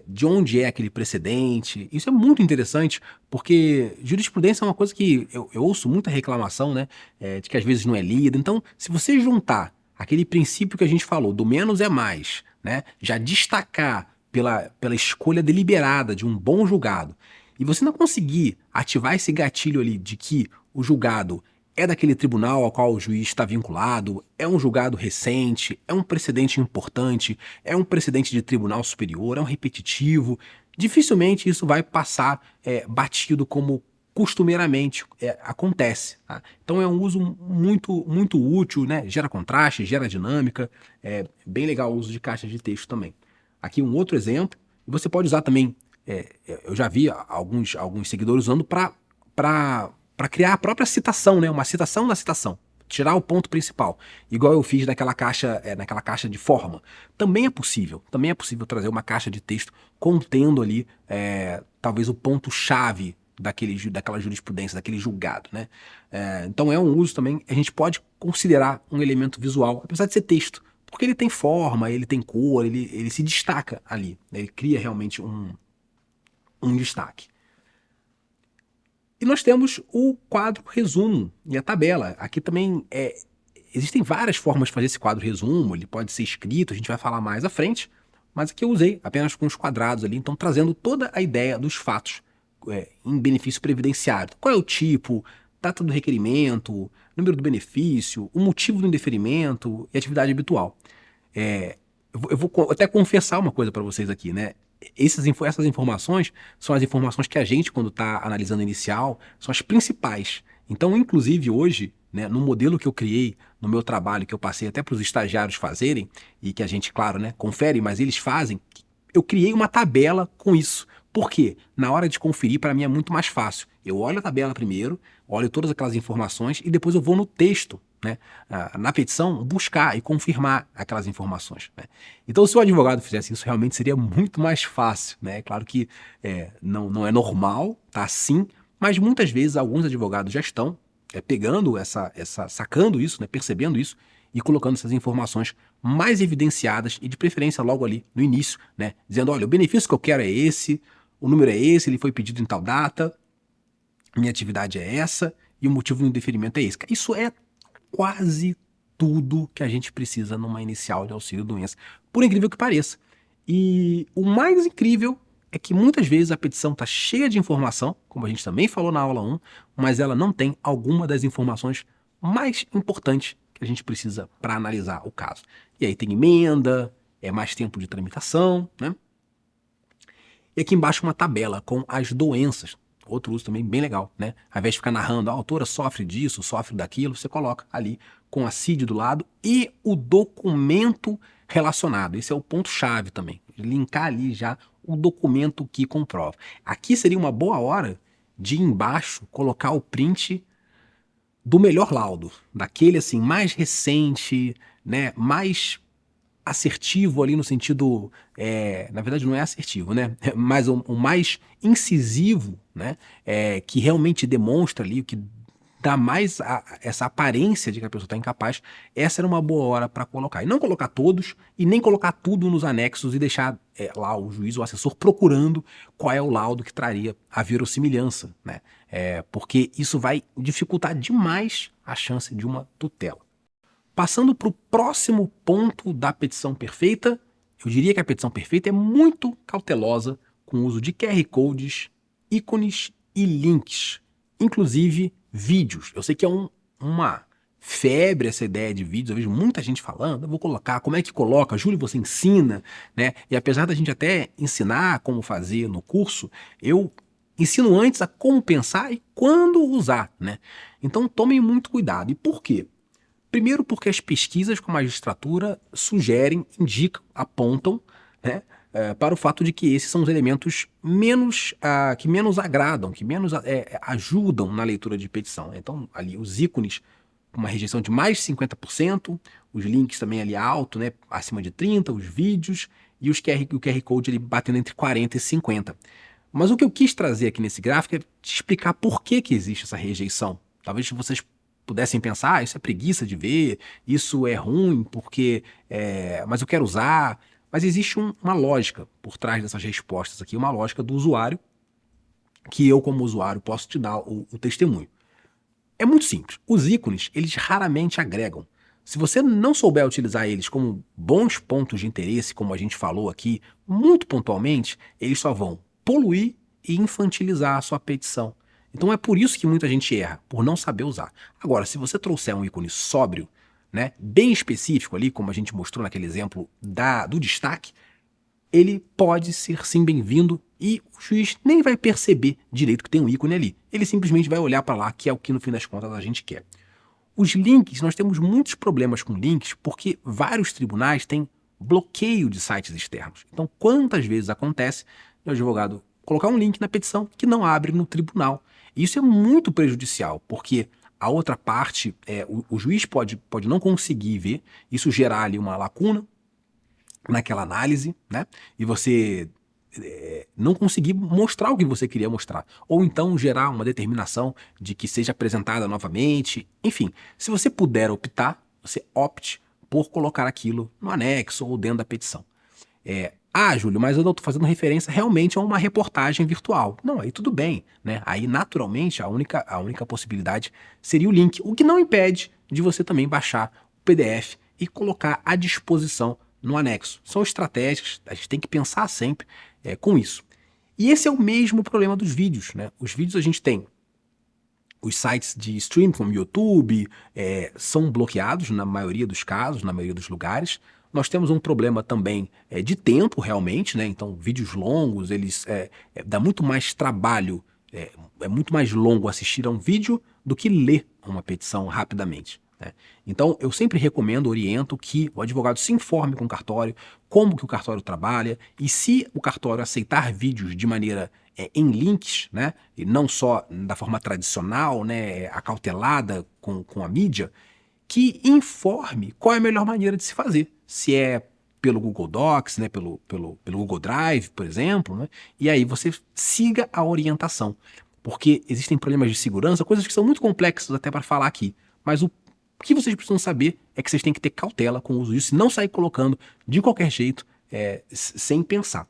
de onde é aquele precedente. Isso é muito interessante, porque jurisprudência é uma coisa que eu ouço muita reclamação, né? De que às vezes não é lida. Então, se você juntar aquele princípio que a gente falou, do menos é mais, né? Já destacar pela escolha deliberada de um bom julgado, e você não conseguir ativar esse gatilho ali de que o julgado é daquele tribunal ao qual o juiz está vinculado, é um julgado recente, é um precedente importante, é um precedente de tribunal superior, é um repetitivo, dificilmente isso vai passar batido como costumeiramente acontece. Tá? Então é um uso muito, muito útil, né? Gera contraste, gera dinâmica, é bem legal o uso de caixas de texto também. Aqui um outro exemplo, e você pode usar também, eu já vi alguns seguidores usando para criar a própria citação, né? Uma citação da citação. Tirar o ponto principal, igual eu fiz naquela caixa de forma. Também é possível trazer uma caixa de texto contendo ali talvez o ponto-chave daquela jurisprudência, daquele julgado, né? Então é um uso também, a gente pode considerar um elemento visual, apesar de ser texto, porque ele tem forma, ele tem cor, ele se destaca ali, né? Ele cria realmente um destaque. E nós temos o quadro resumo e a tabela. Aqui também existem várias formas de fazer esse quadro resumo, ele pode ser escrito, a gente vai falar mais à frente, mas aqui eu usei apenas com os quadrados ali, então trazendo toda a ideia dos fatos em benefício previdenciário. Qual é o tipo, data do requerimento, número do benefício, o motivo do indeferimento e atividade habitual. Eu eu vou até confessar uma coisa para vocês aqui, né? Essas informações são as informações que a gente, quando está analisando inicial, são as principais. Então, inclusive hoje, né, no modelo que eu criei no meu trabalho, que eu passei até para os estagiários fazerem, e que a gente, claro, né, confere, mas eles fazem, eu criei uma tabela com isso. Por quê? Na hora de conferir, para mim é muito mais fácil. Eu olho a tabela primeiro, olho todas aquelas informações e depois eu vou no texto, né, na petição, buscar e confirmar aquelas informações, né? Então, se o advogado fizesse isso, realmente seria muito mais fácil, né? Claro que não é normal, tá assim, mas muitas vezes alguns advogados já estão pegando sacando isso, né, percebendo isso e colocando essas informações mais evidenciadas e de preferência logo ali no início, né, dizendo, olha, o benefício que eu quero é esse, o número é esse, ele foi pedido em tal data, minha atividade é essa e o motivo do indeferimento é esse. Isso é quase tudo que a gente precisa numa inicial de auxílio-doença, por incrível que pareça. E o mais incrível é que muitas vezes a petição está cheia de informação, como a gente também falou na aula 1, mas ela não tem alguma das informações mais importantes que a gente precisa para analisar o caso. E aí tem emenda, mais tempo de tramitação, né? E aqui embaixo uma tabela com as doenças. Outro uso também bem legal, né? Ao invés de ficar narrando, a autora sofre disso, sofre daquilo, você coloca ali com a CID do lado e o documento relacionado. Esse é o ponto-chave também. Linkar ali já o documento que comprova. Aqui seria uma boa hora de embaixo colocar o print do melhor laudo, daquele assim mais recente, né? Mais assertivo ali no sentido, na verdade não é assertivo, né? Mas o mais incisivo, né? Que realmente demonstra ali o que dá mais essa aparência de que a pessoa está incapaz. Essa era uma boa hora para colocar. E não colocar todos e nem colocar tudo nos anexos e deixar lá o juiz, o assessor procurando qual é o laudo que traria a verossimilhança, né? Porque isso vai dificultar demais a chance de uma tutela. Passando para o próximo ponto da petição perfeita, eu diria que a petição perfeita é muito cautelosa com o uso de QR Codes, ícones e links, inclusive vídeos. Eu sei que é uma febre essa ideia de vídeos, eu vejo muita gente falando, eu vou colocar, como é que coloca? Júlio, você ensina, né? E apesar da gente até ensinar como fazer no curso, eu ensino antes a como pensar e quando usar, né? Então tomem muito cuidado. E por quê? Primeiro porque as pesquisas com a magistratura sugerem, indicam, apontam, né, para o fato de que esses são os elementos que menos agradam, que menos ajudam na leitura de petição. Então, ali os ícones com uma rejeição de mais de 50%, os links também ali alto, né, acima de 30%, os vídeos e o QR Code ali batendo entre 40% e 50%. Mas o que eu quis trazer aqui nesse gráfico é te explicar por que existe essa rejeição. Talvez vocês pudessem pensar, isso é preguiça de ver, isso é ruim porque mas eu quero usar. Mas existe uma lógica por trás dessas respostas aqui, uma lógica do usuário, que eu como usuário posso te dar o testemunho. É muito simples. Os ícones, eles raramente agregam. Se você não souber utilizar eles como bons pontos de interesse, como a gente falou aqui, muito pontualmente, eles só vão poluir e infantilizar a sua petição. Então é por isso que muita gente erra, por não saber usar. Agora, se você trouxer um ícone sóbrio, né, bem específico ali, como a gente mostrou naquele exemplo do destaque, ele pode ser sim bem-vindo e o juiz nem vai perceber direito que tem um ícone ali. Ele simplesmente vai olhar para lá, que é o que no fim das contas a gente quer. Os links, nós temos muitos problemas com links porque vários tribunais têm bloqueio de sites externos. Então, quantas vezes acontece o advogado colocar um link na petição que não abre no tribunal? Isso é muito prejudicial, porque a outra parte, o juiz pode não conseguir ver, isso gerar ali uma lacuna naquela análise, né? E você não conseguir mostrar o que você queria mostrar. Ou então gerar uma determinação de que seja apresentada novamente. Enfim, se você puder optar, você opte por colocar aquilo no anexo ou dentro da petição. Júlio, mas eu não estou fazendo referência realmente a uma reportagem virtual. Não, aí tudo bem, né? Aí, naturalmente, a única possibilidade seria o link, o que não impede de você também baixar o PDF e colocar à disposição no anexo. São estratégias, a gente tem que pensar sempre com isso. E esse é o mesmo problema dos vídeos, né? Os vídeos a gente tem os sites de streaming, como YouTube, são bloqueados na maioria dos casos, na maioria dos lugares, Nós temos um problema também de tempo, realmente, né? Então, vídeos longos, dá muito mais trabalho, é muito mais longo assistir a um vídeo do que ler uma petição rapidamente, né? Então, eu sempre recomendo, oriento que o advogado se informe com o cartório, como que o cartório trabalha, e se o cartório aceitar vídeos de maneira em links, né, e não só da forma tradicional, né, acautelada com a mídia, que informe qual é a melhor maneira de se fazer. Se é pelo Google Docs, né, pelo Google Drive, por exemplo, né, e aí você siga a orientação. Porque existem problemas de segurança, coisas que são muito complexas até para falar aqui. Mas o que vocês precisam saber é que vocês têm que ter cautela com o uso disso e não sair colocando de qualquer jeito, sem pensar.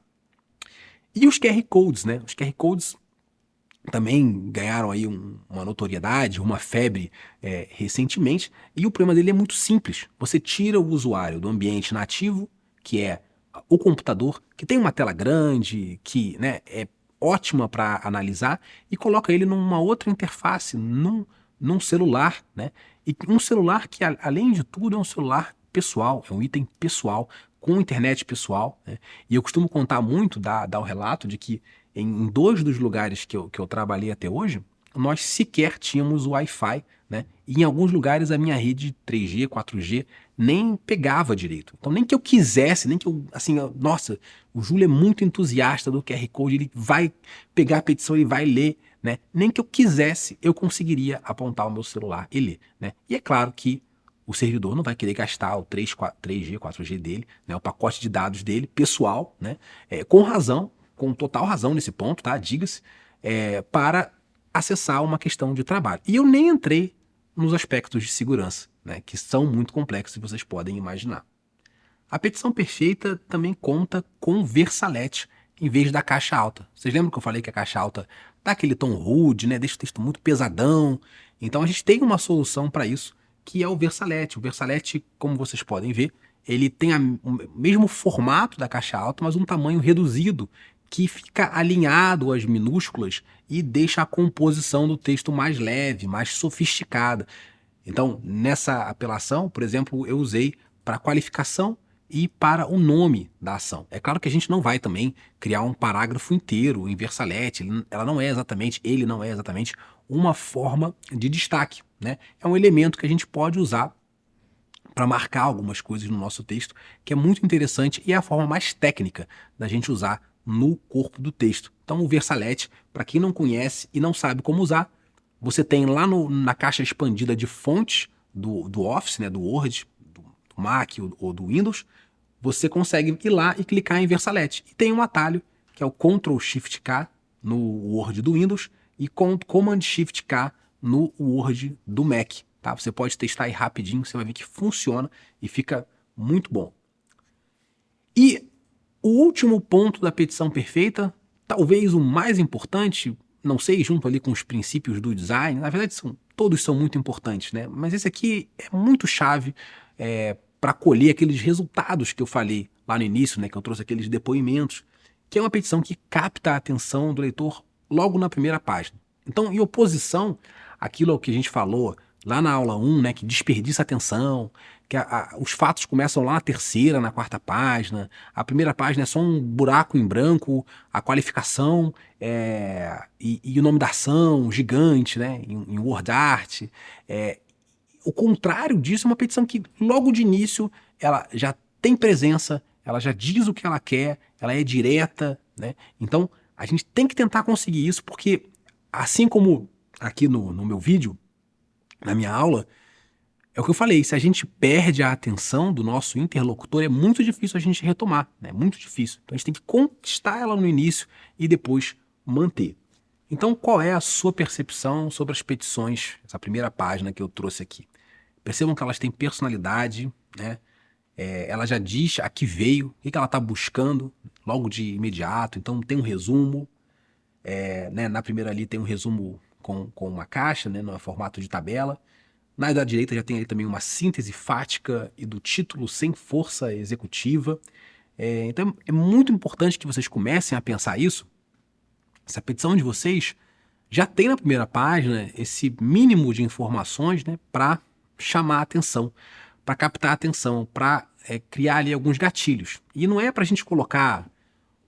E os QR Codes, né? Os QR Codes também ganharam aí uma notoriedade, uma febre recentemente, e o problema dele é muito simples. Você tira o usuário do ambiente nativo, que é o computador, que tem uma tela grande, que, né, é ótima para analisar, e coloca ele numa outra interface, num celular, né? E um celular que, além de tudo, é um celular pessoal, é um item pessoal, com internet pessoal, né? E eu costumo contar muito, dar o relato de que em dois dos lugares que eu trabalhei até hoje, nós sequer tínhamos Wi-Fi, né? E em alguns lugares a minha rede 3G, 4G nem pegava direito. Então nem que eu quisesse, nem que eu, assim, nossa, o Júlio é muito entusiasta do QR Code, ele vai pegar a petição e vai ler, né? Nem que eu quisesse, eu conseguiria apontar o meu celular e ler, né? E é claro que o servidor não vai querer gastar o 3G, 4G dele, né? O pacote de dados dele, pessoal, né? Com razão, com total razão nesse ponto, tá? Diga-se, para acessar uma questão de trabalho. E eu nem entrei nos aspectos de segurança, né? Que são muito complexos, vocês podem imaginar. A petição perfeita também conta com versalete em vez da caixa alta. Vocês lembram que eu falei que a caixa alta dá aquele tom rude, né? Deixa o texto muito pesadão. Então a gente tem uma solução para isso, que é o versalete. O versalete, como vocês podem ver, ele tem o mesmo formato da caixa alta, mas um tamanho reduzido, que fica alinhado às minúsculas e deixa a composição do texto mais leve, mais sofisticada. Então, nessa apelação, por exemplo, eu usei para qualificação e para o nome da ação. É claro que a gente não vai também criar um parágrafo inteiro em versalete, ele não é exatamente uma forma de destaque, né? É um elemento que a gente pode usar para marcar algumas coisas no nosso texto, que é muito interessante e é a forma mais técnica da gente usar no corpo do texto. Então, o versalete, para quem não conhece e não sabe como usar, você tem lá na caixa expandida de fontes do Office, né, do Word, do Mac ou do Windows, você consegue ir lá e clicar em versalete. E tem um atalho, que é o Ctrl+Shift+K no Word do Windows e Command+Shift+K no Word do Mac. Tá? Você pode testar aí rapidinho, você vai ver que funciona e fica muito bom. E o último ponto da petição perfeita, talvez o mais importante, não sei, junto ali com os princípios do design, na verdade todos são muito importantes, né? Mas esse aqui é muito chave para colher aqueles resultados que eu falei lá no início, né? Que eu trouxe aqueles depoimentos, que é uma petição que capta a atenção do leitor logo na primeira página. Então, em oposição àquilo ao que a gente falou lá na aula 1, né, que desperdiça atenção, que os fatos começam lá na terceira, na quarta página, a primeira página é só um buraco em branco, a qualificação e o nome da ação gigante, né, em word art. O contrário disso é uma petição que logo de início ela já tem presença, ela já diz o que ela quer, ela é direta, né? Então a gente tem que tentar conseguir isso, porque assim como aqui no meu vídeo, na minha aula, é o que eu falei, se a gente perde a atenção do nosso interlocutor, é muito difícil a gente retomar, né? Muito difícil. Então a gente tem que conquistar ela no início e depois manter. Então qual é a sua percepção sobre as petições, essa primeira página que eu trouxe aqui? Percebam que elas têm personalidade, né? Ela já diz a que veio, o que ela está buscando logo de imediato, então tem um resumo, né? Na primeira ali tem um resumo com uma caixa, né, no formato de tabela. Na da direita já tem ali também uma síntese fática e do título sem força executiva. Então é muito importante que vocês comecem a pensar isso. Essa petição de vocês já tem na primeira página esse mínimo de informações, né, para chamar a atenção, para captar a atenção, para criar ali alguns gatilhos. E não é para a gente colocar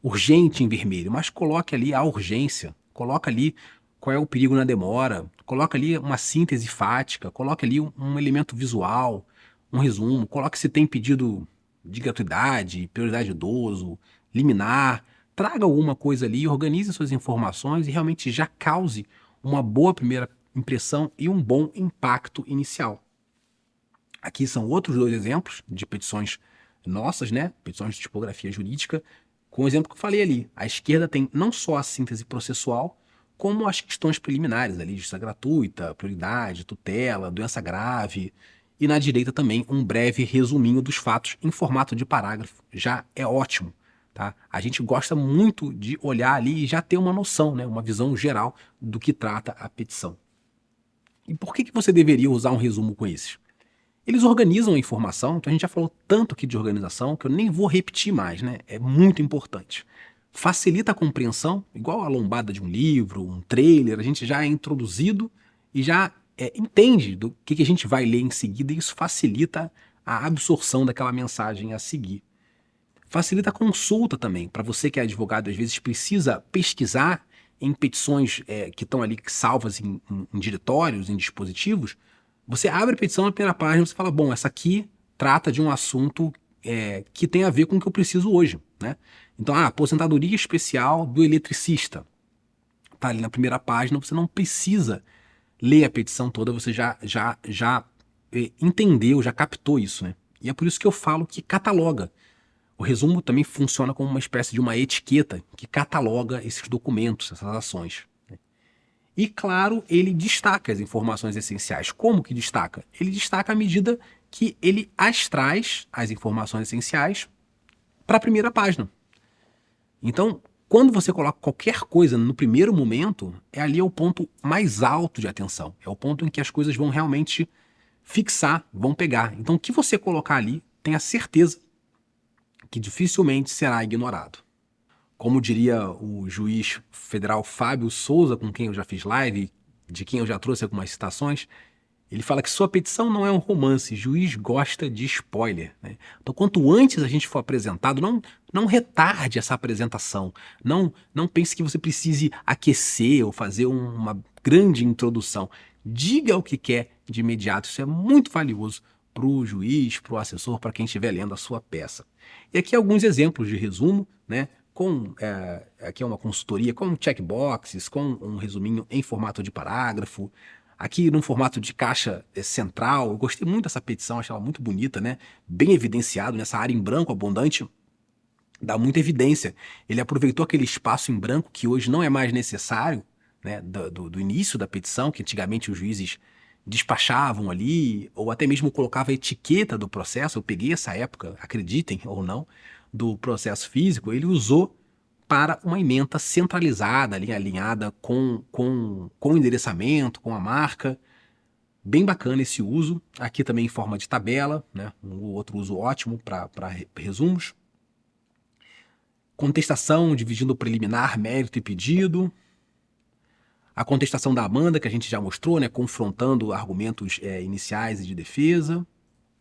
urgente em vermelho, mas coloque ali a urgência, coloca ali qual é o perigo na demora, coloca ali uma síntese fática, coloca ali um elemento visual, um resumo, coloque se tem pedido de gratuidade, prioridade idoso, liminar, traga alguma coisa ali, organize suas informações e realmente já cause uma boa primeira impressão e um bom impacto inicial. Aqui são outros 2 exemplos de petições nossas, né? Petições de tipografia jurídica, com o exemplo que eu falei ali. À esquerda tem não só a síntese processual, como as questões preliminares ali, justiça gratuita, prioridade, tutela, doença grave. E na direita também um breve resuminho dos fatos em formato de parágrafo. Já é ótimo, tá? A gente gosta muito de olhar ali e já ter uma noção, né? Uma visão geral do que trata a petição. E por que você deveria usar um resumo com esses? Eles organizam a informação, então a gente já falou tanto aqui de organização que eu nem vou repetir mais, né? É muito importante. Facilita a compreensão, igual a lombada de um livro, um trailer, a gente já é introduzido e já entende do que a gente vai ler em seguida e isso facilita a absorção daquela mensagem a seguir. Facilita a consulta também, para você que é advogado, às vezes precisa pesquisar em petições que estão ali salvas em diretórios, em dispositivos. Você abre a petição na primeira página e você fala, bom, essa aqui trata de um assunto que tem a ver com o que eu preciso hoje, né? Então, a aposentadoria especial do eletricista. Está ali na primeira página, você não precisa ler a petição toda, você já entendeu, já captou isso, né? E é por isso que eu falo que cataloga. O resumo também funciona como uma espécie de uma etiqueta que cataloga esses documentos, essas ações. E, claro, ele destaca as informações essenciais. Como que destaca? Ele destaca à medida que ele as traz, as informações essenciais, para a primeira página. Então, quando você coloca qualquer coisa no primeiro momento, ali é o ponto mais alto de atenção. É o ponto em que as coisas vão realmente fixar, vão pegar. Então, o que você colocar ali, tenha certeza que dificilmente será ignorado. Como diria o juiz federal Fábio Souza, com quem eu já fiz live, de quem eu já trouxe algumas citações, ele fala que sua petição não é um romance, juiz gosta de spoiler, né? Então, quanto antes a gente for apresentado, não retarde essa apresentação, não pense que você precise aquecer ou fazer uma grande introdução. Diga o que quer de imediato, isso é muito valioso para o juiz, para o assessor, para quem estiver lendo a sua peça. E aqui alguns exemplos de resumo, né? Aqui é uma consultoria com checkboxes, com um resuminho em formato de parágrafo, aqui num formato de caixa central. Eu gostei muito dessa petição, achei ela muito bonita, né? Bem evidenciado nessa área em branco abundante, dá muita evidência. Ele aproveitou aquele espaço em branco que hoje não é mais necessário, né? Do início da petição, que antigamente os juízes despachavam ali, ou até mesmo colocava a etiqueta do processo. Eu peguei essa época, acreditem ou não, do processo físico. Ele usou para uma ementa centralizada, ali, alinhada com o endereçamento, com a marca. Bem bacana esse uso. Aqui também em forma de tabela, né? Um outro uso ótimo para resumos. Contestação dividindo o preliminar, mérito e pedido. A contestação da Amanda, que a gente já mostrou, né? Confrontando argumentos iniciais e de defesa.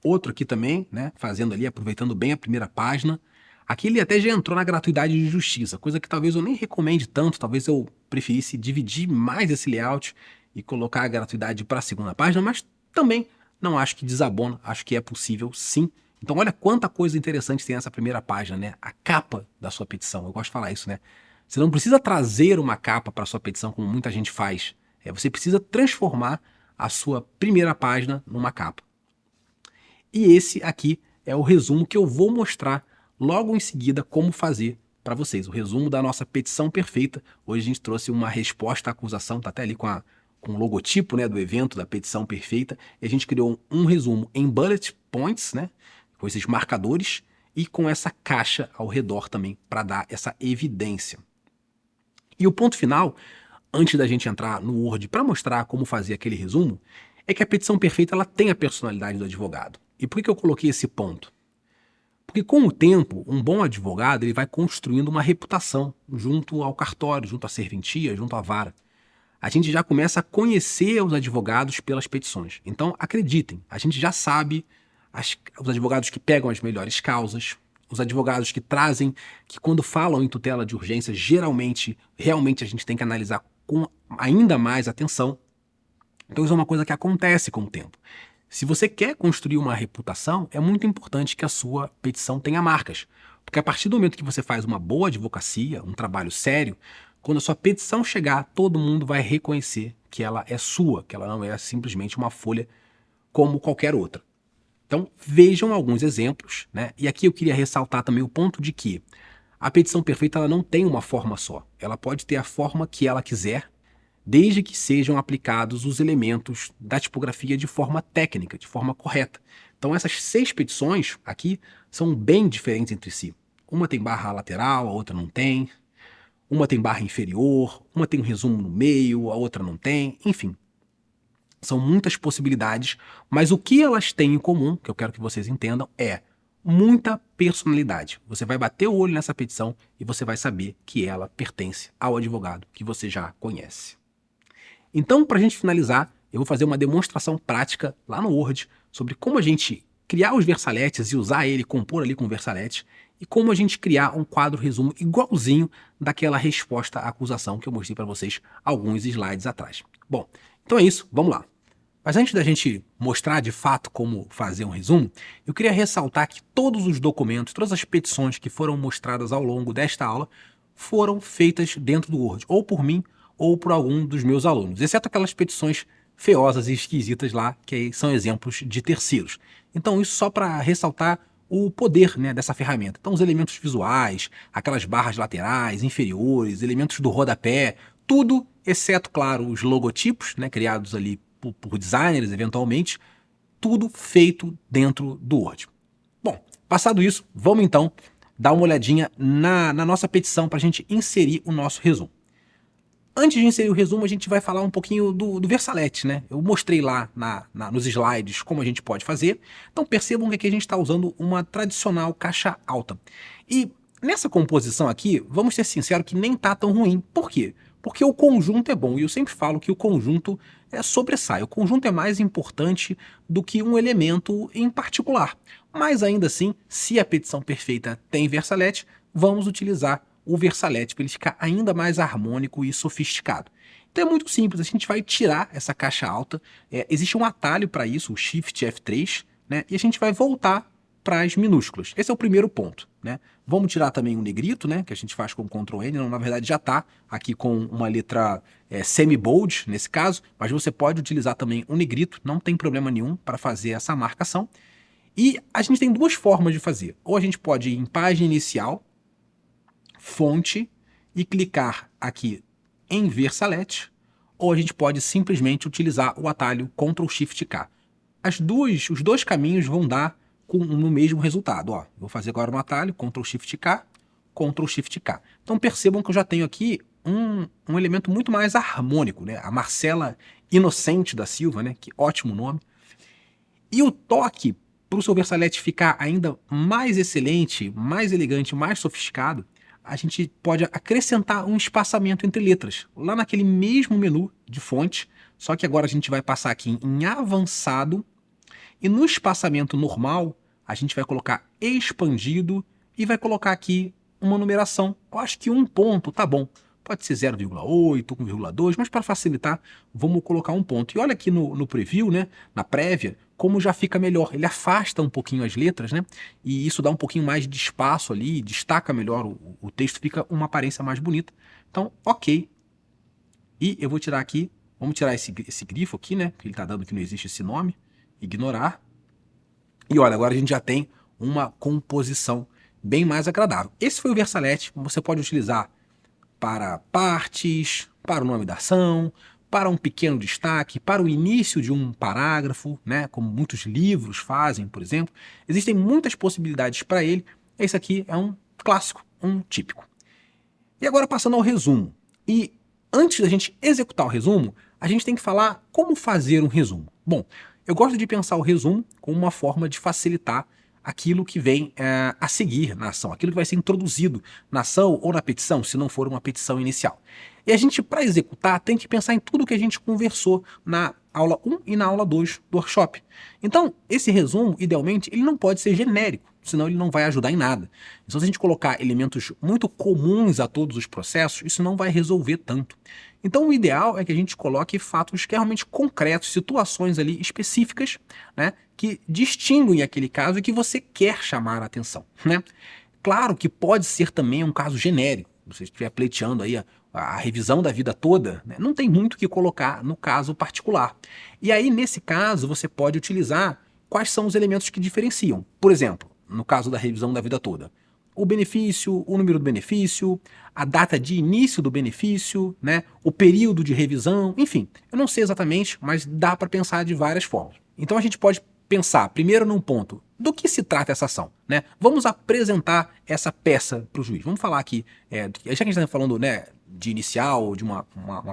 Outro aqui também, né? Fazendo ali, aproveitando bem a primeira página. Aqui ele até já entrou na gratuidade de justiça, coisa que talvez eu nem recomende tanto, talvez eu preferisse dividir mais esse layout e colocar a gratuidade para a segunda página, mas também não acho que desabona, acho que é possível sim. Então olha quanta coisa interessante tem nessa primeira página, né? A capa da sua petição, eu gosto de falar isso, né? Você não precisa trazer uma capa para a sua petição como muita gente faz, você precisa transformar a sua primeira página numa capa. E esse aqui é o resumo que eu vou mostrar logo em seguida como fazer para vocês. O resumo da nossa petição perfeita. Hoje a gente trouxe uma resposta à acusação, tá até ali com o logotipo, né, do evento da petição perfeita. E a gente criou um resumo em bullet points, né, com esses marcadores e com essa caixa ao redor também para dar essa evidência. E o ponto final, antes da gente entrar no Word para mostrar como fazer aquele resumo, é que a petição perfeita ela tem a personalidade do advogado. E por que eu coloquei esse ponto? Porque com o tempo, um bom advogado ele vai construindo uma reputação junto ao cartório, junto à serventia, junto à vara. A gente já começa a conhecer os advogados pelas petições. Então, acreditem, a gente já sabe os advogados que pegam as melhores causas, os advogados que trazem, que quando falam em tutela de urgência, realmente a gente tem que analisar com ainda mais atenção. Então isso é uma coisa que acontece com o tempo. Se você quer construir uma reputação, é muito importante que a sua petição tenha marcas. Porque a partir do momento que você faz uma boa advocacia, um trabalho sério, quando a sua petição chegar, todo mundo vai reconhecer que ela é sua, que ela não é simplesmente uma folha como qualquer outra. Então vejam alguns exemplos, né? E aqui eu queria ressaltar também o ponto de que a petição perfeita ela não tem uma forma só. Ela pode ter a forma que ela quiser, desde que sejam aplicados os elementos da tipografia de forma técnica, de forma correta. Então essas 6 petições aqui são bem diferentes entre si. Uma tem barra lateral, a outra não tem. Uma tem barra inferior, uma tem um resumo no meio, a outra não tem. Enfim, são muitas possibilidades, mas o que elas têm em comum, que eu quero que vocês entendam, é muita personalidade. Você vai bater o olho nessa petição e você vai saber que ela pertence ao advogado que você já conhece. Então, para a gente finalizar, eu vou fazer uma demonstração prática lá no Word sobre como a gente criar os versaletes e usar ele, compor ali com o versalete, e como a gente criar um quadro resumo igualzinho daquela resposta à acusação que eu mostrei para vocês alguns slides atrás. Bom, então é isso, vamos lá. Mas antes da gente mostrar de fato como fazer um resumo, eu queria ressaltar que todos os documentos, todas as petições que foram mostradas ao longo desta aula foram feitas dentro do Word, ou por mim, ou por algum dos meus alunos, exceto aquelas petições feosas e esquisitas lá, que são exemplos de terceiros. Então isso só para ressaltar o poder, né, dessa ferramenta. Então os elementos visuais, aquelas barras laterais, inferiores, elementos do rodapé, tudo, exceto, claro, os logotipos, né, criados ali por designers eventualmente, tudo feito dentro do Word. Bom, passado isso, vamos então dar uma olhadinha na nossa petição para a gente inserir o nosso resumo. Antes de inserir o resumo, a gente vai falar um pouquinho do versalete, né? Eu mostrei lá nos slides como a gente pode fazer. Então percebam que aqui a gente está usando uma tradicional caixa alta. E nessa composição aqui, vamos ser sinceros que nem tá tão ruim. Por quê? Porque o conjunto é bom. E eu sempre falo que o conjunto sobressai. O conjunto é mais importante do que um elemento em particular. Mas ainda assim, se a petição perfeita tem versalete, vamos utilizar o versalete para ele ficar ainda mais harmônico e sofisticado. Então é muito simples, a gente vai tirar essa caixa alta, existe um atalho para isso, o Shift F3, né, e a gente vai voltar para as minúsculas. Esse é o primeiro ponto, né? Vamos tirar também o negrito, né, que a gente faz com Ctrl N, não, na verdade já está aqui com uma letra semi-bold nesse caso, mas você pode utilizar também o negrito, não tem problema nenhum para fazer essa marcação. E a gente tem duas formas de fazer, ou a gente pode ir em página inicial, fonte e clicar aqui em versalete, ou a gente pode simplesmente utilizar o atalho Ctrl Shift K. Os dois caminhos vão dar no mesmo resultado. Ó, vou fazer agora um atalho Ctrl Shift K, Ctrl Shift K. Então percebam que eu já tenho aqui um elemento muito mais harmônico, né? A Marcela Inocente da Silva, né? Que ótimo nome. E o toque para o seu versalete ficar ainda mais excelente, mais elegante, mais sofisticado, a gente pode acrescentar um espaçamento entre letras, lá naquele mesmo menu de fonte, só que agora a gente vai passar aqui em avançado, e no espaçamento normal, a gente vai colocar expandido e vai colocar aqui uma numeração. Eu acho que 1 ponto tá bom. Pode ser 0,8, 1,2, mas para facilitar, vamos colocar 1 ponto. E olha aqui no preview, né, na prévia, como já fica melhor. Ele afasta um pouquinho as letras, né? E isso dá um pouquinho mais de espaço ali, destaca melhor o texto, fica uma aparência mais bonita. Então, ok. E eu vou tirar aqui, vamos tirar esse grifo aqui, né? Que ele está dando que não existe esse nome. Ignorar. E olha, agora a gente já tem uma composição bem mais agradável. Esse foi o versalete, você pode utilizar para partes, para o nome da ação, para um pequeno destaque, para o início de um parágrafo, né, como muitos livros fazem, por exemplo. Existem muitas possibilidades para ele. Esse aqui é um clássico, um típico. E agora passando ao resumo. E antes da gente executar o resumo, a gente tem que falar como fazer um resumo. Bom, eu gosto de pensar o resumo como uma forma de facilitar aquilo que vem a seguir na ação, aquilo que vai ser introduzido na ação ou na petição, se não for uma petição inicial. E a gente, para executar, tem que pensar em tudo que a gente conversou na aula 1 e na aula 2 do workshop. Então, esse resumo, idealmente, ele não pode ser genérico, senão ele não vai ajudar em nada. Então, se a gente colocar elementos muito comuns a todos os processos, isso não vai resolver tanto. Então, o ideal é que a gente coloque fatos que realmente concretos, situações ali específicas, né, que distinguem aquele caso e que você quer chamar a atenção, né? Claro que pode ser também um caso genérico. Se você estiver pleiteando aí a revisão da vida toda, né, não tem muito o que colocar no caso particular. E aí, nesse caso, você pode utilizar quais são os elementos que diferenciam. Por exemplo, no caso da revisão da vida toda, o benefício, o número do benefício, a data de início do benefício, né, o período de revisão, enfim. Eu não sei exatamente, mas dá para pensar de várias formas. Então a gente pode pensar primeiro num ponto, do que se trata essa ação, né? Vamos apresentar essa peça para o juiz. Vamos falar aqui, já que a gente está falando, né, de inicial, de uma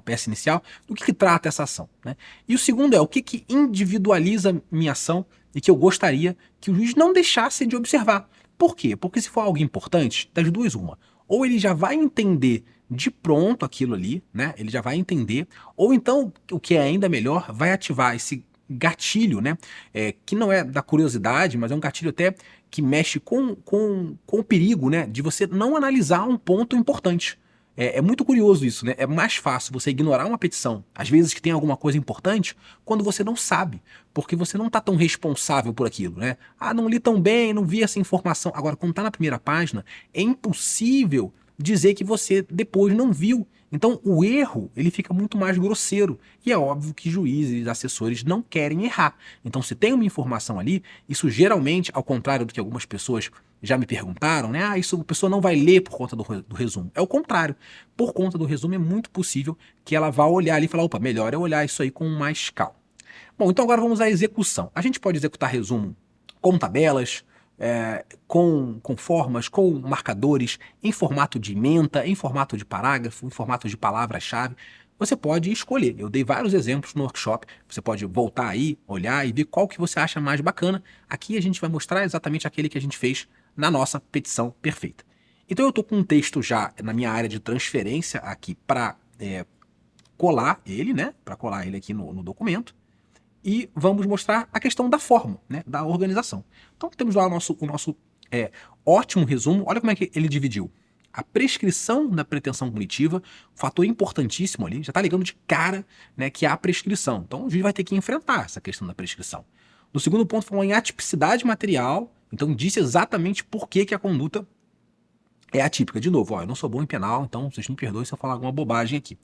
peça inicial, do que trata essa ação, né? E o segundo é o que individualiza minha ação e que eu gostaria que o juiz não deixasse de observar. Por quê? Porque se for algo importante, das duas uma, ou ele já vai entender de pronto aquilo ali, né? Ele já vai entender, ou então, o que é ainda melhor, vai ativar esse gatilho, né? Que não é da curiosidade, mas é um gatilho até que mexe com o perigo, né? De você não analisar um ponto importante. É muito curioso isso, né? É mais fácil você ignorar uma petição, às vezes que tem alguma coisa importante, quando você não sabe, porque você não está tão responsável por aquilo, né? Ah, não li tão bem, não vi essa informação. Agora, quando está na primeira página, é impossível dizer que você depois não viu. Então, o erro, ele fica muito mais grosseiro. E é óbvio que juízes, assessores não querem errar. Então, se tem uma informação ali, isso geralmente, ao contrário do que algumas pessoas já me perguntaram, né? Ah, isso a pessoa não vai ler por conta do resumo. É o contrário. Por conta do resumo, é muito possível que ela vá olhar ali e falar, opa, melhor é olhar isso aí com mais calma. Bom, então agora vamos à execução. A gente pode executar resumo com tabelas, com formas, com marcadores, em formato de ementa, em formato de parágrafo, em formato de palavra-chave. Você pode escolher. Eu dei vários exemplos no workshop. Você pode voltar aí, olhar e ver qual que você acha mais bacana. Aqui a gente vai mostrar exatamente aquele que a gente fez na nossa petição perfeita. Então eu estou com um texto já na minha área de transferência aqui para colar ele, né? Para colar ele aqui no documento. E vamos mostrar a questão da forma, né, da organização. Então temos lá o nosso ótimo resumo. Olha como é que ele dividiu. A prescrição da pretensão punitiva, fator importantíssimo ali, já está ligando de cara, né, que há a prescrição. Então o juiz vai ter que enfrentar essa questão da prescrição. No segundo ponto, falou em atipicidade material, então disse exatamente por que a conduta é atípica. De novo, eu não sou bom em penal, então vocês me perdoem se eu falar alguma bobagem aqui.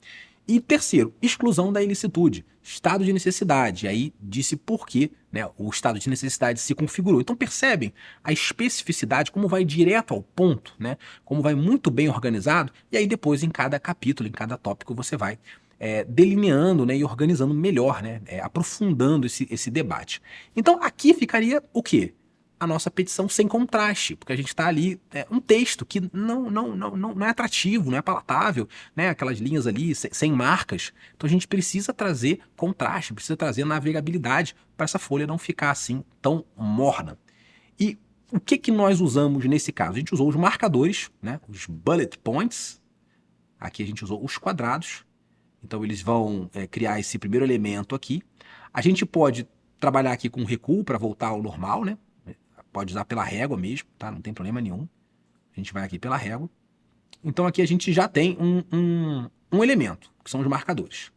E terceiro, exclusão da ilicitude, estado de necessidade. Aí disse por que, né, o estado de necessidade se configurou. Então percebem a especificidade, como vai direto ao ponto, né, como vai muito bem organizado, e aí depois em cada capítulo, em cada tópico você vai delineando, né, e organizando melhor, né, aprofundando esse debate. Então aqui ficaria o quê? A nossa petição sem contraste, porque a gente está ali, um texto que não é atrativo, não é palatável, né? Aquelas linhas ali sem marcas. Então a gente precisa trazer contraste, precisa trazer navegabilidade para essa folha não ficar assim tão morna. E o que nós usamos nesse caso? A gente usou os marcadores, né? Os bullet points. Aqui a gente usou os quadrados. Então eles vão criar esse primeiro elemento aqui. A gente pode trabalhar aqui com recuo para voltar ao normal, né? Pode usar pela régua mesmo, tá? Não tem problema nenhum. A gente vai aqui pela régua. Então aqui a gente já tem um elemento, que são os marcadores.